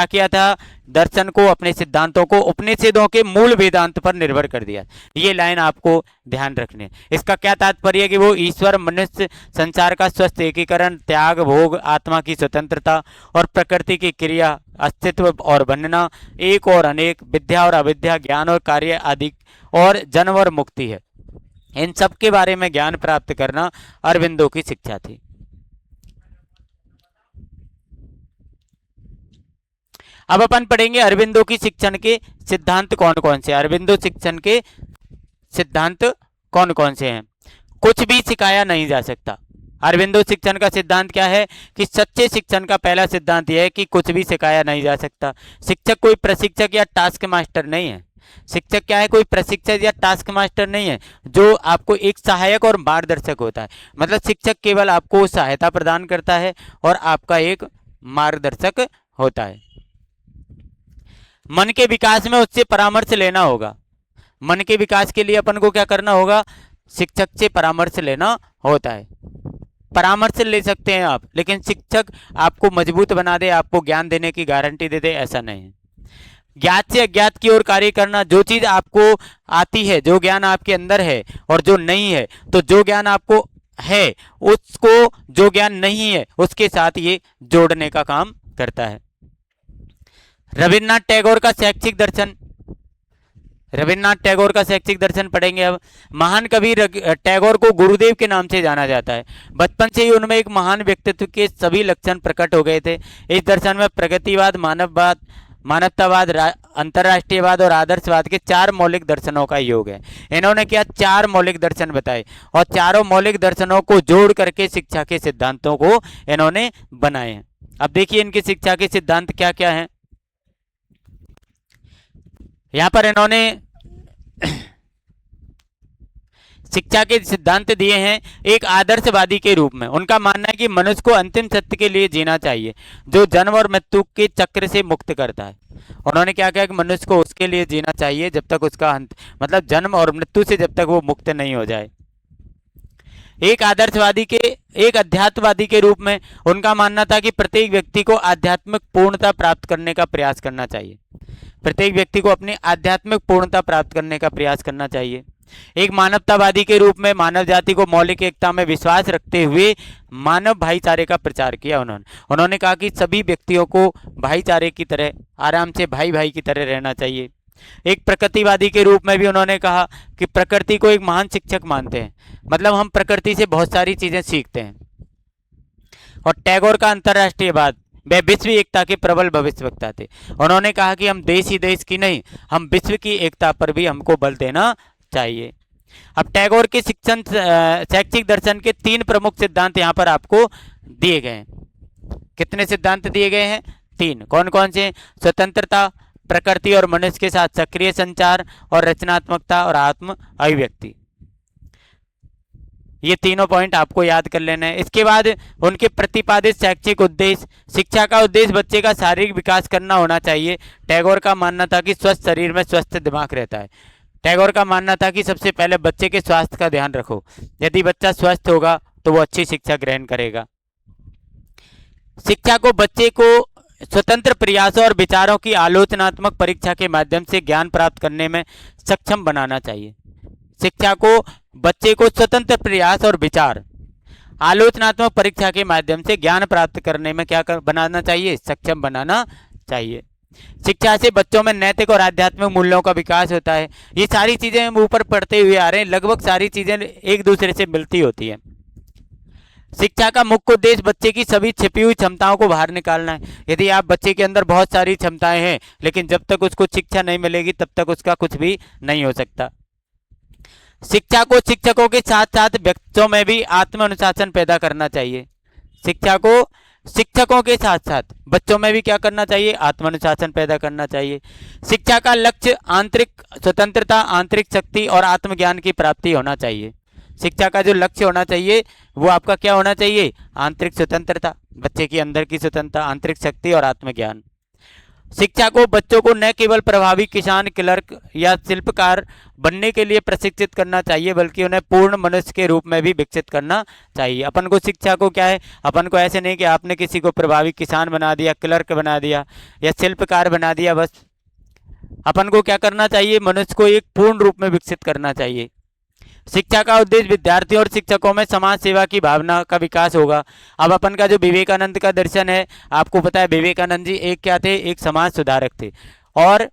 किया था? दर्शन को, अपने सिद्धांतों को उपनिषदों के मूल वेदांत पर निर्भर कर दिया। ये लाइन आपको ध्यान रखनी है। इसका क्या तात्पर्य है कि वो ईश्वर, मनुष्य, संसार का स्वस्थ एकीकरण, त्याग, भोग, आत्मा की स्वतंत्रता और प्रकृति की क्रिया अस्तित्व और बनना, एक और अनेक, विद्या और अविद्या, ज्ञान और कार्य आदि, और जन्म और मुक्ति है। इन सब के बारे में ज्ञान प्राप्त करना अरविंदो की शिक्षा थी। अब अपन पढ़ेंगे अरविंदो की शिक्षण के सिद्धांत कौन कौन से। अरविंदो शिक्षण के सिद्धांत कौन कौन से हैं। कुछ भी सिखाया नहीं जा सकता। अरविंदो शिक्षण का सिद्धांत क्या है कि सच्चे शिक्षण का पहला सिद्धांत यह है कि कुछ भी सिखाया नहीं जा सकता। शिक्षक कोई प्रशिक्षक या टास्क मास्टर नहीं है। शिक्षक क्या है, कोई प्रशिक्षक या टास्क मास्टर नहीं है, जो आपको एक सहायक और मार्गदर्शक होता है। मतलब शिक्षक केवल आपको सहायता प्रदान करता है और आपका एक मार्गदर्शक होता है। मन के विकास में उससे परामर्श लेना होगा। मन के विकास के लिए अपन को क्या करना होगा, शिक्षक से परामर्श लेना होता है। परामर्श ले सकते हैं आप, लेकिन शिक्षक आपको मजबूत बना दे, आपको ज्ञान देने की गारंटी दे दे, ऐसा नहीं है। ज्ञात से अज्ञात की ओर कार्य करना, जो चीज आपको आती है, जो ज्ञान आपके अंदर है और जो नहीं है, तो जो ज्ञान आपको है उसको जो ज्ञान नहीं है उसके साथ ये जोड़ने का काम करता है। रविन्द्रनाथ टैगोर का शैक्षिक दर्शन। रविन्द्रनाथ टैगोर का शैक्षिक दर्शन पढ़ेंगे अब। महान कवि टैगोर को गुरुदेव के नाम से जाना जाता है। बचपन से ही उनमें एक महान व्यक्तित्व के सभी लक्षण प्रकट हो गए थे। इस दर्शन में प्रगतिवाद, मानववाद, मानवतावाद, अंतर्राष्ट्रीयवाद और आदर्शवाद के 4 मौलिक दर्शनों का योग है। इन्होंने क्या 4 मौलिक दर्शन बताए और चारों मौलिक दर्शनों को जोड़ करके शिक्षा के सिद्धांतों को इन्होंने बनाए हैं। अब देखिए इनकी शिक्षा के सिद्धांत क्या क्या हैं। यहां पर इन्होंने शिक्षा के सिद्धांत दिए हैं एक आदर्शवादी के रूप में। उनका मानना है कि मनुष्य को अंतिम सत्य के लिए जीना चाहिए जो जन्म और मृत्यु के चक्र से मुक्त करता है। उन्होंने क्या कहा कि मनुष्य को उसके लिए जीना चाहिए जब तक उसका अंत, मतलब जन्म और मृत्यु से जब तक वो मुक्त नहीं हो जाए। एक आदर्शवादी के, एक अध्यात्मवादी के रूप में उनका मानना था कि प्रत्येक व्यक्ति को आध्यात्मिक पूर्णता प्राप्त करने का प्रयास करना चाहिए। प्रत्येक व्यक्ति को अपनी आध्यात्मिक पूर्णता प्राप्त करने का प्रयास करना चाहिए। एक मानवतावादी के रूप में मानव जाति को मौलिक एकता में विश्वास रखते हुए मानव भाईचारे का प्रचार किया। उन्होंने कहा कि सभी व्यक्तियों को भाईचारे की तरह, आराम से भाई भाई की तरह रहना चाहिए। एक प्रकृतिवादी के रूप में भी उन्होंने कहा कि प्रकृति को एक महान शिक्षक मानते हैं, मतलब हम प्रकृति से बहुत सारी चीजें सीखते हैं। और टैगोर का अंतर्राष्ट्रीयवाद, वे विश्व एकता के प्रबल भविष्यवक्ता थे। उन्होंने कहा कि हम देश ही देश की नहीं, हम विश्व की एकता पर भी हमको बल देना चाहिए। अब टैगोर के शिक्षण शैक्षिक दर्शन के 3 प्रमुख सिद्धांत यहाँ पर आपको दिए गए हैं। कितने सिद्धांत दिए गए हैं? 3। कौन कौन से? स्वतंत्रता, प्रकृति और मनुष्य के साथ सक्रिय संचार, और रचनात्मकता और आत्म अभिव्यक्ति। ये तीनों पॉइंट आपको याद कर लेना है। इसके बाद उनके प्रतिपादित शैक्षिक उद्देश्य। शिक्षा का उद्देश्य बच्चे का शारीरिक विकास करना होना चाहिए। टैगोर का मानना था कि स्वस्थ शरीर में स्वस्थ दिमाग रहता है। टैगोर का मानना था कि सबसे पहले बच्चे के स्वास्थ्य का ध्यान रखो। यदि बच्चा स्वस्थ होगा तो वो अच्छी शिक्षा ग्रहण करेगा। शिक्षा को बच्चे को स्वतंत्र प्रयासों और विचारों की आलोचनात्मक परीक्षा के माध्यम से ज्ञान प्राप्त करने में सक्षम बनाना चाहिए। शिक्षा को बच्चे को स्वतंत्र प्रयास और विचार, आलोचनात्मक परीक्षा के माध्यम से ज्ञान प्राप्त करने में बनाना चाहिए, सक्षम बनाना चाहिए। शिक्षा से बच्चों में नैतिक और आध्यात्मिक मूल्यों का विकास होता है। ये सारी चीजें हम ऊपर पढ़ते हुए आ रहे हैं, लगभग सारी चीजें एक दूसरे से मिलती होती है। शिक्षा का मुख्य उद्देश्य बच्चे की सभी छिपी हुई क्षमताओं को बाहर निकालना है। यदि आप बच्चे के अंदर बहुत सारी क्षमताएं हैं लेकिन जब तक उसको शिक्षा नहीं मिलेगी तब तक उसका कुछ भी नहीं हो सकता। शिक्षा को शिक्षकों के साथ साथ व्यक्तियों में भी आत्म अनुशासन पैदा करना चाहिए। शिक्षा को शिक्षकों के साथ साथ बच्चों में भी क्या करना चाहिए? आत्म अनुशासन पैदा करना चाहिए। शिक्षा का लक्ष्य आंतरिक स्वतंत्रता, आंतरिक शक्ति और आत्मज्ञान की प्राप्ति होना चाहिए। शिक्षा का जो लक्ष्य होना चाहिए वो आपका क्या होना चाहिए? आंतरिक स्वतंत्रता, बच्चे के अंदर की स्वतंत्रता, आंतरिक शक्ति और आत्मज्ञान। शिक्षा को बच्चों को न केवल प्रभावी किसान, क्लर्क या शिल्पकार बनने के लिए प्रशिक्षित करना चाहिए बल्कि उन्हें पूर्ण मनुष्य के रूप में भी विकसित करना चाहिए। अपन को शिक्षा को क्या है, अपन को ऐसे नहीं कि आपने किसी को प्रभावी किसान बना दिया, क्लर्क बना दिया या शिल्पकार बना दिया, बस अपन को क्या करना चाहिए? मनुष्य को एक पूर्ण रूप में विकसित करना चाहिए। शिक्षा का उद्देश्य विद्यार्थियों और शिक्षकों में समाज सेवा की भावना का विकास होगा। अब अपन का जो विवेकानंद का दर्शन है, आपको पता है विवेकानंद जी एक क्या थे, एक समाज सुधारक थे और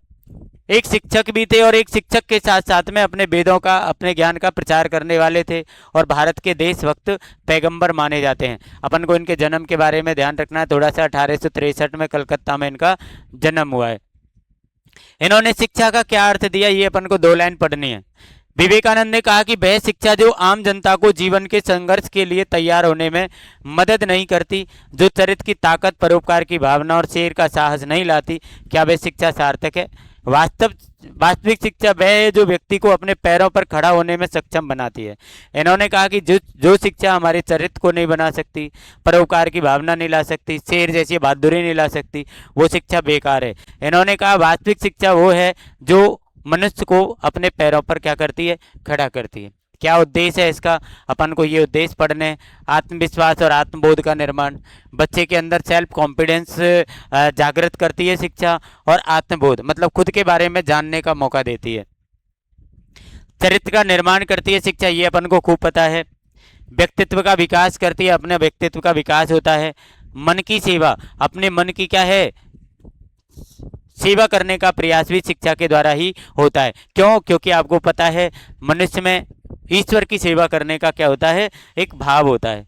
एक शिक्षक भी थे, और एक शिक्षक के साथ साथ में अपने वेदों का, अपने ज्ञान का प्रचार करने वाले थे और भारत के देशभक्त पैगंबर माने जाते हैं। अपन को इनके जन्म के बारे में ध्यान रखना है थोड़ा सा। 1863 में कलकत्ता में इनका जन्म हुआ है। इन्होंने शिक्षा का क्या अर्थ दिया, ये अपन को 2 लाइन पढ़नी है। विवेकानंद ने कहा कि वह शिक्षा जो आम जनता को जीवन के संघर्ष के लिए तैयार होने में मदद नहीं करती, जो चरित्र की ताकत, परोपकार की भावना और शेर का साहस नहीं लाती, क्या वह शिक्षा सार्थक है? वास्तविक शिक्षा वह है जो व्यक्ति को अपने पैरों पर खड़ा होने में सक्षम बनाती है। इन्होंने कहा कि जो शिक्षा हमारे चरित्र को नहीं बना सकती, परोपकार की भावना नहीं ला सकती, शेर जैसी बहादुरी नहीं ला सकती, वो शिक्षा बेकार है। इन्होंने कहा वास्तविक शिक्षा वो है जो मनुष्य को अपने पैरों पर क्या करती है, खड़ा करती है। क्या उद्देश्य है इसका, अपन को ये उद्देश्य पढ़ने। आत्मविश्वास और आत्मबोध का निर्माण, बच्चे के अंदर सेल्फ कॉन्फिडेंस जागृत करती है शिक्षा, और आत्मबोध मतलब खुद के बारे में जानने का मौका देती है। चरित्र का निर्माण करती है शिक्षा, ये अपन को खूब पता है। व्यक्तित्व का विकास करती है, अपने व्यक्तित्व का विकास होता है। मन की सेवा, अपने मन की क्या है, सेवा करने का प्रयास भी शिक्षा के द्वारा ही होता है। क्यों? क्योंकि आपको पता है मनुष्य में ईश्वर की सेवा करने का क्या होता है, एक भाव होता है।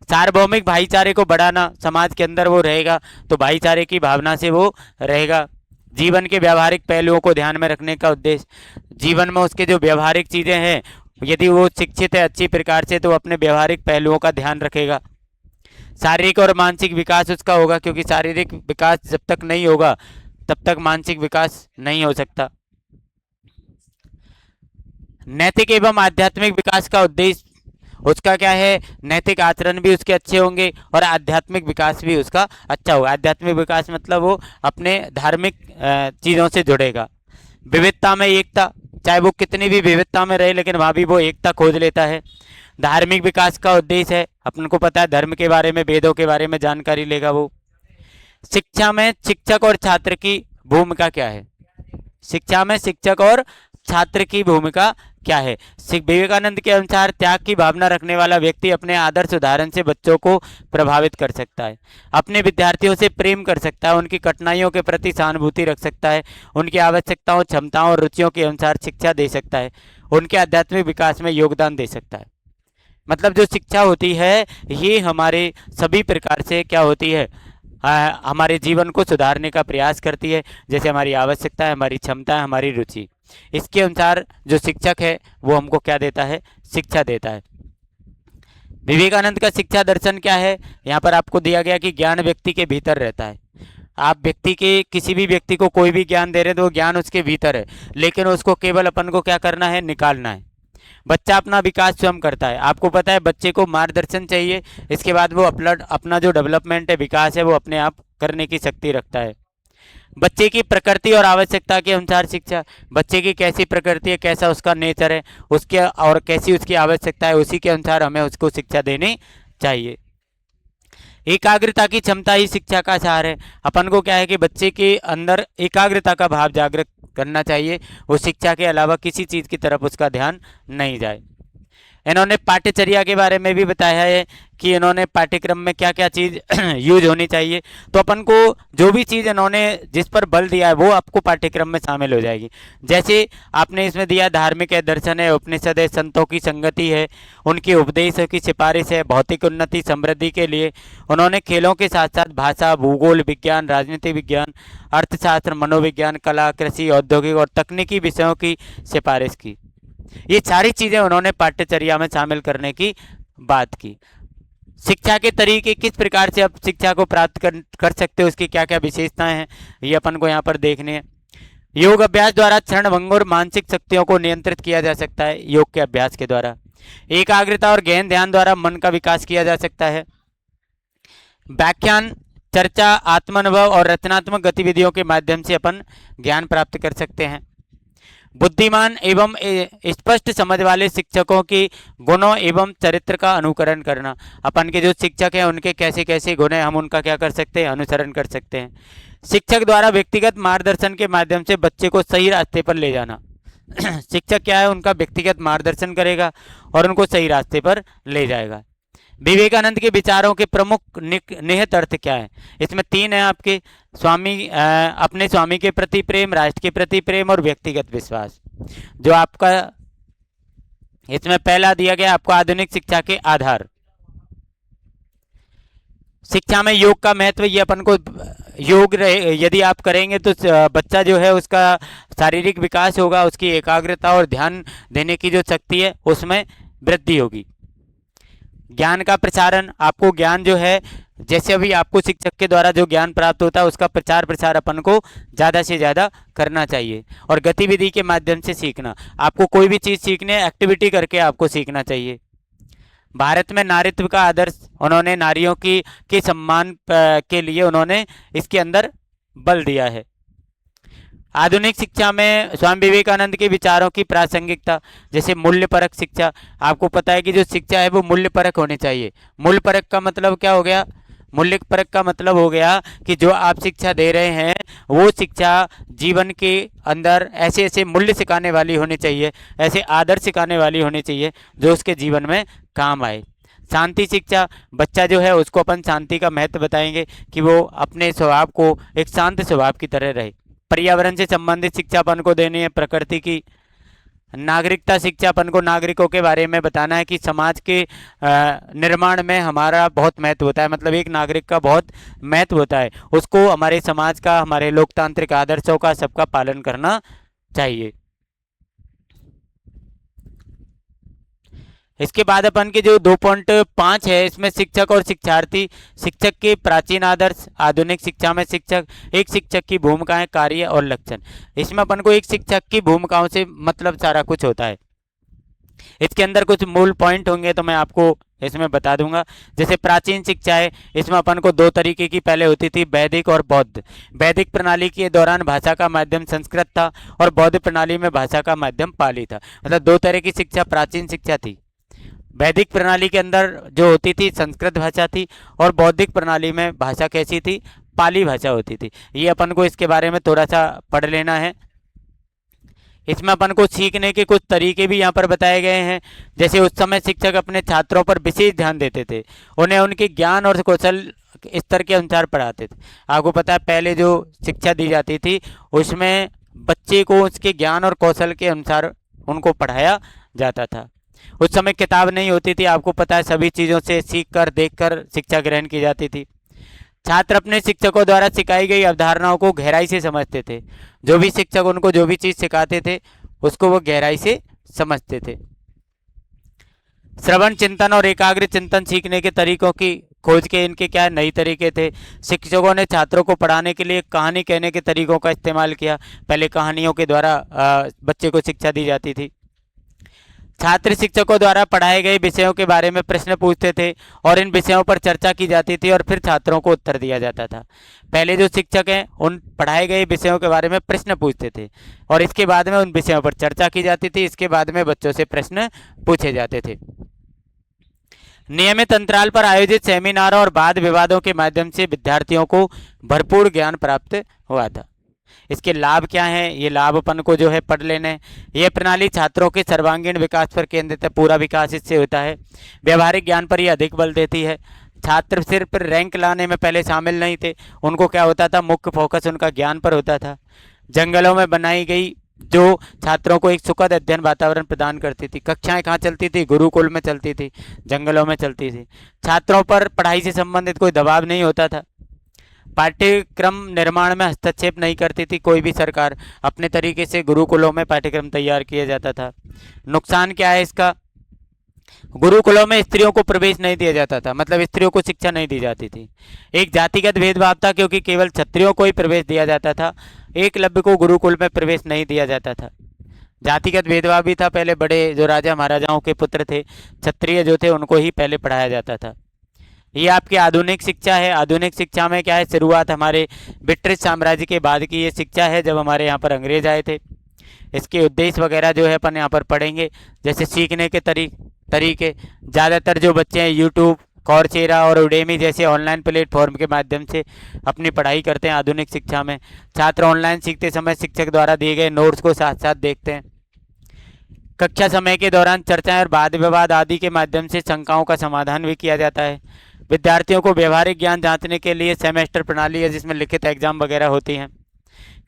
सार्वभौमिक भाईचारे को बढ़ाना, समाज के अंदर वो रहेगा तो भाईचारे की भावना से वो रहेगा। जीवन के व्यावहारिक पहलुओं को ध्यान में रखने का उद्देश्य, जीवन में उसके जो व्यावहारिक चीज़ें हैं, यदि वो शिक्षित है अच्छी प्रकार से तो अपने व्यावहारिक पहलुओं का ध्यान रखेगा। शारीरिक और मानसिक विकास उसका होगा, क्योंकि शारीरिक विकास जब तक नहीं होगा तब तक मानसिक विकास नहीं हो सकता। नैतिक एवं आध्यात्मिक विकास का उद्देश्य उसका क्या है, नैतिक आचरण भी उसके अच्छे होंगे और आध्यात्मिक विकास भी उसका अच्छा होगा। आध्यात्मिक विकास मतलब वो अपने धार्मिक चीज़ों से जुड़ेगा। विविधता में एकता, चाहे वो कितनी भी विविधता में रहे लेकिन वहाँ भी वो एकता खोज लेता है। धार्मिक विकास का उद्देश्य है, अपन को पता है धर्म के बारे में, वेदों के बारे में जानकारी लेगा वो। शिक्षा में शिक्षक और छात्र की भूमिका क्या है, शिक्षा में शिक्षक और छात्र की भूमिका क्या है? विवेकानंद के अनुसार त्याग की भावना रखने वाला व्यक्ति अपने आदर्श उदाहरण से बच्चों को प्रभावित कर सकता है, अपने विद्यार्थियों से प्रेम कर सकता है, उनकी कठिनाइयों के प्रति सहानुभूति रख सकता है, उनकी आवश्यकताओं, क्षमताओं और रुचियों के अनुसार शिक्षा दे सकता है, उनके आध्यात्मिक विकास में योगदान दे सकता है। मतलब जो शिक्षा होती है ये हमारे सभी प्रकार से क्या होती है, हमारे जीवन को सुधारने का प्रयास करती है। जैसे हमारी आवश्यकता है, हमारी क्षमता है, हमारी रुचि, इसके अनुसार जो शिक्षक है वो हमको क्या देता है, शिक्षा देता है। विवेकानंद का शिक्षा दर्शन क्या है, यहाँ पर आपको दिया गया कि ज्ञान व्यक्ति के भीतर रहता है। आप व्यक्ति के, किसी भी व्यक्ति को कोई भी ज्ञान दे रहे हैं तो वो ज्ञान उसके भीतर है, लेकिन उसको केवल अपन को क्या करना है, निकालना है। बच्चा अपना विकास स्वयं करता है। आपको पता है बच्चे को मार्गदर्शन चाहिए, इसके बाद वो अपना जो डेवलपमेंट है, विकास है, वो अपने आप करने की शक्ति रखता है। बच्चे की प्रकृति और आवश्यकता के अनुसार शिक्षा, बच्चे की कैसी प्रकृति है, कैसा उसका नेचर है, उसके और कैसी उसकी आवश्यकता है, उसी के अनुसार हमें उसको शिक्षा देनी चाहिए। एकाग्रता की क्षमता ही शिक्षा का सार है। अपन को क्या है कि बच्चे के अंदर एकाग्रता का भाव जागृत करना चाहिए, वो शिक्षा के अलावा किसी चीज़ की तरफ उसका ध्यान नहीं जाए। इन्होंने पाठ्यचर्या के बारे में भी बताया है कि इन्होंने पाठ्यक्रम में क्या क्या चीज़ यूज होनी चाहिए। तो अपन को जो भी चीज़ इन्होंने जिस पर बल दिया है वो आपको पाठ्यक्रम में शामिल हो जाएगी। जैसे आपने इसमें दिया धार्मिक है, दर्शन है, उपनिषद है, संतों की संगति है, उनकी उपदेशों की सिफारिश है, भौतिक उन्नति समृद्धि के लिए उन्होंने खेलों के साथ साथ भाषा, भूगोल विज्ञान, राजनीति विज्ञान, अर्थशास्त्र, मनोविज्ञान, कला, कृषि, औद्योगिक और तकनीकी विषयों की सिफारिश की। ये सारी चीज़ें उन्होंने पाठ्यचर्या में शामिल करने की बात की। शिक्षा के तरीके, किस प्रकार से आप शिक्षा को प्राप्त कर सकते हो, उसकी क्या क्या विशेषताएं हैं, ये अपन को यहाँ पर देखने हैं। योग अभ्यास द्वारा क्षणभंगुर और मानसिक शक्तियों को नियंत्रित किया जा सकता है, योग के अभ्यास के द्वारा। एकाग्रता और गहन ध्यान द्वारा मन का विकास किया जा सकता है। व्याख्यान, चर्चा, आत्मानुभव और रचनात्मक गतिविधियों के माध्यम से अपन ज्ञान प्राप्त कर सकते हैं। बुद्धिमान एवं स्पष्ट समझ वाले शिक्षकों की गुणों एवं चरित्र का अनुकरण करना, अपन के जो शिक्षक हैं उनके कैसे कैसे गुण हैं, हम उनका क्या कर सकते हैं, अनुसरण कर सकते हैं। शिक्षक द्वारा व्यक्तिगत मार्गदर्शन के माध्यम से बच्चे को सही रास्ते पर ले जाना, शिक्षक क्या है, उनका व्यक्तिगत मार्गदर्शन करेगा और उनको सही रास्ते पर ले जाएगा। विवेकानंद के विचारों के प्रमुख निहित अर्थ क्या है? इसमें तीन है आपके, अपने स्वामी के प्रति प्रेम, राष्ट्र के प्रति प्रेम और व्यक्तिगत विश्वास। जो आपका इसमें पहला दिया गया आपको आधुनिक शिक्षा के आधार। शिक्षा में योग का महत्व, ये अपन को योग यदि आप करेंगे तो बच्चा जो है उसका शारीरिक विकास होगा, उसकी एकाग्रता और ध्यान देने की जो शक्ति है उसमें वृद्धि होगी। ज्ञान का प्रसारण, आपको ज्ञान जो है, जैसे अभी आपको शिक्षक के द्वारा जो ज्ञान प्राप्त होता है उसका प्रचार प्रसार अपन को ज़्यादा से ज़्यादा करना चाहिए। और गतिविधि के माध्यम से सीखना, आपको कोई भी चीज़ सीखने एक्टिविटी करके आपको सीखना चाहिए। भारत में नारीत्व का आदर्श, उन्होंने नारियों की के सम्मान के लिए उन्होंने इसके अंदर बल दिया है। आधुनिक शिक्षा में स्वामी विवेकानंद के विचारों की प्रासंगिकता, जैसे मूल्य परक शिक्षा। आपको पता है कि जो शिक्षा है वो मूल्य परक होनी चाहिए। मूल्य परक का मतलब क्या हो गया? मूल्य परक का मतलब हो गया कि जो आप शिक्षा दे रहे हैं वो शिक्षा जीवन के अंदर ऐसे ऐसे मूल्य सिखाने वाली होनी चाहिए, ऐसे आदर्श सिखाने वाली होनी चाहिए जो उसके जीवन में काम आए। शांति शिक्षा, बच्चा जो है उसको अपन शांति का महत्व बताएंगे कि वो अपने स्वभाव को एक शांत स्वभाव की तरह रहे। पर्यावरण से संबंधित शिक्षा अपन को देनी है, प्रकृति की। नागरिकता शिक्षा, अपन को नागरिकों के बारे में बताना है कि समाज के निर्माण में हमारा बहुत महत्व होता है, मतलब एक नागरिक का बहुत महत्व होता है, उसको हमारे समाज का, हमारे लोकतांत्रिक आदर्शों का सबका पालन करना चाहिए। इसके बाद अपन के जो 2.5 है इसमें शिक्षक और शिक्षार्थी, शिक्षक के प्राचीन आदर्श, आधुनिक शिक्षा में शिक्षक, एक शिक्षक की भूमिकाएं, कार्य और लक्षण। इसमें अपन को एक शिक्षक की भूमिकाओं से मतलब सारा कुछ होता है। इसके अंदर कुछ मूल पॉइंट होंगे तो मैं आपको इसमें बता दूंगा। जैसे प्राचीन शिक्षा है, इसमें अपन को दो तरीके की पहले होती थी, वैदिक और बौद्ध। वैदिक प्रणाली के दौरान भाषा का माध्यम संस्कृत था और बौद्ध प्रणाली में भाषा का माध्यम पाली था। मतलब दो तरह की शिक्षा प्राचीन शिक्षा थी। वैदिक प्रणाली के अंदर जो होती थी संस्कृत भाषा थी और बौद्धिक प्रणाली में भाषा कैसी थी? पाली भाषा होती थी। ये अपन को इसके बारे में थोड़ा सा पढ़ लेना है। इसमें अपन को सीखने के कुछ तरीके भी यहाँ पर बताए गए हैं। जैसे उस समय शिक्षक अपने छात्रों पर विशेष ध्यान देते थे, उन्हें उनके ज्ञान और कौशल स्तर के अनुसार पढ़ाते थे। आपको पता है पहले जो शिक्षा दी जाती थी उसमें बच्चे को उसके ज्ञान और कौशल के अनुसार उनको पढ़ाया जाता था। उस समय किताब नहीं होती थी, आपको पता है सभी चीज़ों से सीख कर देख कर शिक्षा ग्रहण की जाती थी। छात्र अपने शिक्षकों द्वारा सिखाई गई अवधारणाओं को गहराई से समझते थे। जो भी शिक्षक उनको जो भी चीज़ सिखाते थे उसको वो गहराई से समझते थे। श्रवण चिंतन और एकाग्र चिंतन सीखने के तरीकों की खोज के इनके क्या नई तरीके थे। शिक्षकों ने छात्रों को पढ़ाने के लिए कहानी कहने के तरीकों का इस्तेमाल किया। पहले कहानियों के द्वारा बच्चे को शिक्षा दी जाती थी। छात्र शिक्षकों द्वारा पढ़ाए गए विषयों के बारे में प्रश्न पूछते थे और इन विषयों पर चर्चा की जाती थी और फिर छात्रों को उत्तर दिया जाता था। पहले जो शिक्षक हैं उन पढ़ाए गए विषयों के बारे में प्रश्न पूछते थे और इसके बाद में उन विषयों पर चर्चा की जाती थी। इसके बाद में बच्चों से प्रश्न पूछे जाते थे। नियमित अंतराल पर आयोजित सेमिनारों और वाद विवादों के माध्यम से विद्यार्थियों को भरपूर ज्ञान प्राप्त हुआ था। इसके लाभ क्या हैं? ये लाभ अपन को जो है पढ़ लेने। ये प्रणाली छात्रों के सर्वांगीण विकास पर केंद्रित है, पूरा विकास इससे होता है। व्यवहारिक ज्ञान पर ये अधिक बल देती है। छात्र सिर्फ रैंक लाने में पहले शामिल नहीं थे, उनको क्या होता था, मुख्य फोकस उनका ज्ञान पर होता था। जंगलों में बनाई गई जो छात्रों को एक सुखद अध्ययन वातावरण प्रदान करती थी। कक्षाएं कहाँ चलती थी? गुरुकुल में चलती थी, जंगलों में चलती थी। छात्रों पर पढ़ाई से संबंधित कोई दबाव नहीं होता था। पाठ्यक्रम निर्माण में हस्तक्षेप नहीं करती थी कोई भी सरकार, अपने तरीके से गुरुकुलों में पाठ्यक्रम तैयार किया जाता था। नुकसान क्या है इसका? गुरुकुलों में स्त्रियों को प्रवेश नहीं दिया जाता था, मतलब स्त्रियों को शिक्षा नहीं दी जाती थी। एक जातिगत भेदभाव था क्योंकि केवल क्षत्रियों को ही प्रवेश दिया जाता था, एकलव्य को गुरुकुल में प्रवेश नहीं दिया जाता था। जातिगत भेदभाव भी था, पहले बड़े जो राजा महाराजाओं के पुत्र थे, क्षत्रिय जो थे, उनको ही पहले पढ़ाया जाता था। ये आपकी आधुनिक शिक्षा है। आधुनिक शिक्षा में क्या है, शुरुआत हमारे ब्रिटिश साम्राज्य के बाद की ये शिक्षा है, जब हमारे यहाँ पर अंग्रेज आए थे। इसके उद्देश्य वगैरह जो है अपन यहाँ पर पढ़ेंगे। जैसे सीखने के तरीके, ज़्यादातर जो बच्चे हैं यूट्यूब, कॉर्सेरा और उडेमी जैसे ऑनलाइन प्लेटफॉर्म के माध्यम से अपनी पढ़ाई करते हैं। आधुनिक शिक्षा में छात्र ऑनलाइन सीखते समय शिक्षक द्वारा दिए गए नोट्स को साथ साथ देखते हैं। कक्षा समय के दौरान चर्चाएं और वाद विवाद आदि के माध्यम से शंकाओं का समाधान भी किया जाता है। विद्यार्थियों को व्यवहारिक ज्ञान जांचने के लिए सेमेस्टर प्रणाली है जिसमें लिखित एग्जाम वगैरह होती हैं।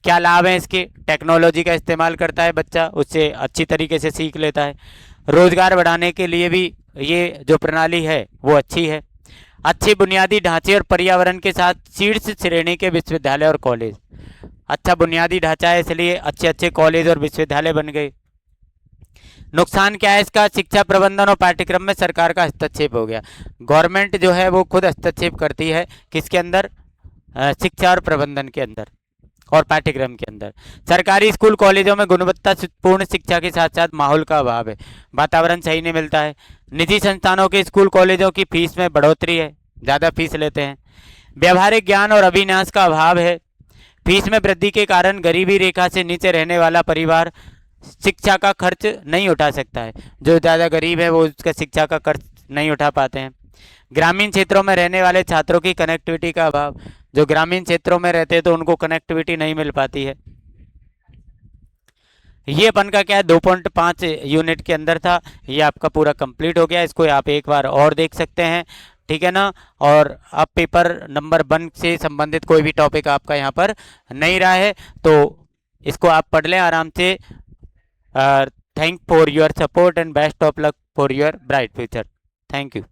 क्या लाभ है इसके? टेक्नोलॉजी का इस्तेमाल करता है बच्चा, उससे अच्छी तरीके से सीख लेता है। रोजगार बढ़ाने के लिए भी ये जो प्रणाली है वो अच्छी है। अच्छे बुनियादी ढांचे और पर्यावरण के साथ शीर्ष श्रेणी के विश्वविद्यालय और कॉलेज। अच्छा बुनियादी ढांचा है इसलिए अच्छे अच्छे कॉलेज और विश्वविद्यालय बन गए। नुकसान क्या है इसका? शिक्षा प्रबंधन और पाठ्यक्रम में सरकार का हस्तक्षेप हो गया। गवर्नमेंट जो है वो खुद हस्तक्षेप करती है किसके अंदर? शिक्षा और प्रबंधन के अंदर और पाठ्यक्रम के अंदर। सरकारी स्कूल कॉलेजों में गुणवत्तापूर्ण शिक्षा के साथ साथ माहौल का अभाव है, वातावरण सही नहीं मिलता है। निजी संस्थानों के स्कूल कॉलेजों की फीस में बढ़ोतरी है, ज़्यादा फीस लेते हैं। व्यवहारिक ज्ञान और अभिन्यास का अभाव है। फीस में वृद्धि के कारण गरीबी रेखा से नीचे रहने वाला परिवार शिक्षा का खर्च नहीं उठा सकता है। जो ज़्यादा गरीब है वो उसका शिक्षा का खर्च नहीं उठा पाते हैं। ग्रामीण क्षेत्रों में रहने वाले छात्रों की कनेक्टिविटी का अभाव। जो ग्रामीण क्षेत्रों में रहते हैं तो उनको कनेक्टिविटी नहीं मिल पाती है। ये अपन का क्या है 2.5 यूनिट के अंदर था, ये आपका पूरा कंप्लीट हो गया। इसको आप एक बार और देख सकते हैं, ठीक है ना। और अब पेपर नंबर 1 से संबंधित कोई भी टॉपिक आपका यहाँ पर नहीं रहा है तो इसको आप पढ़ लें आराम से। Thank for your support and best of luck for your bright future. Thank you.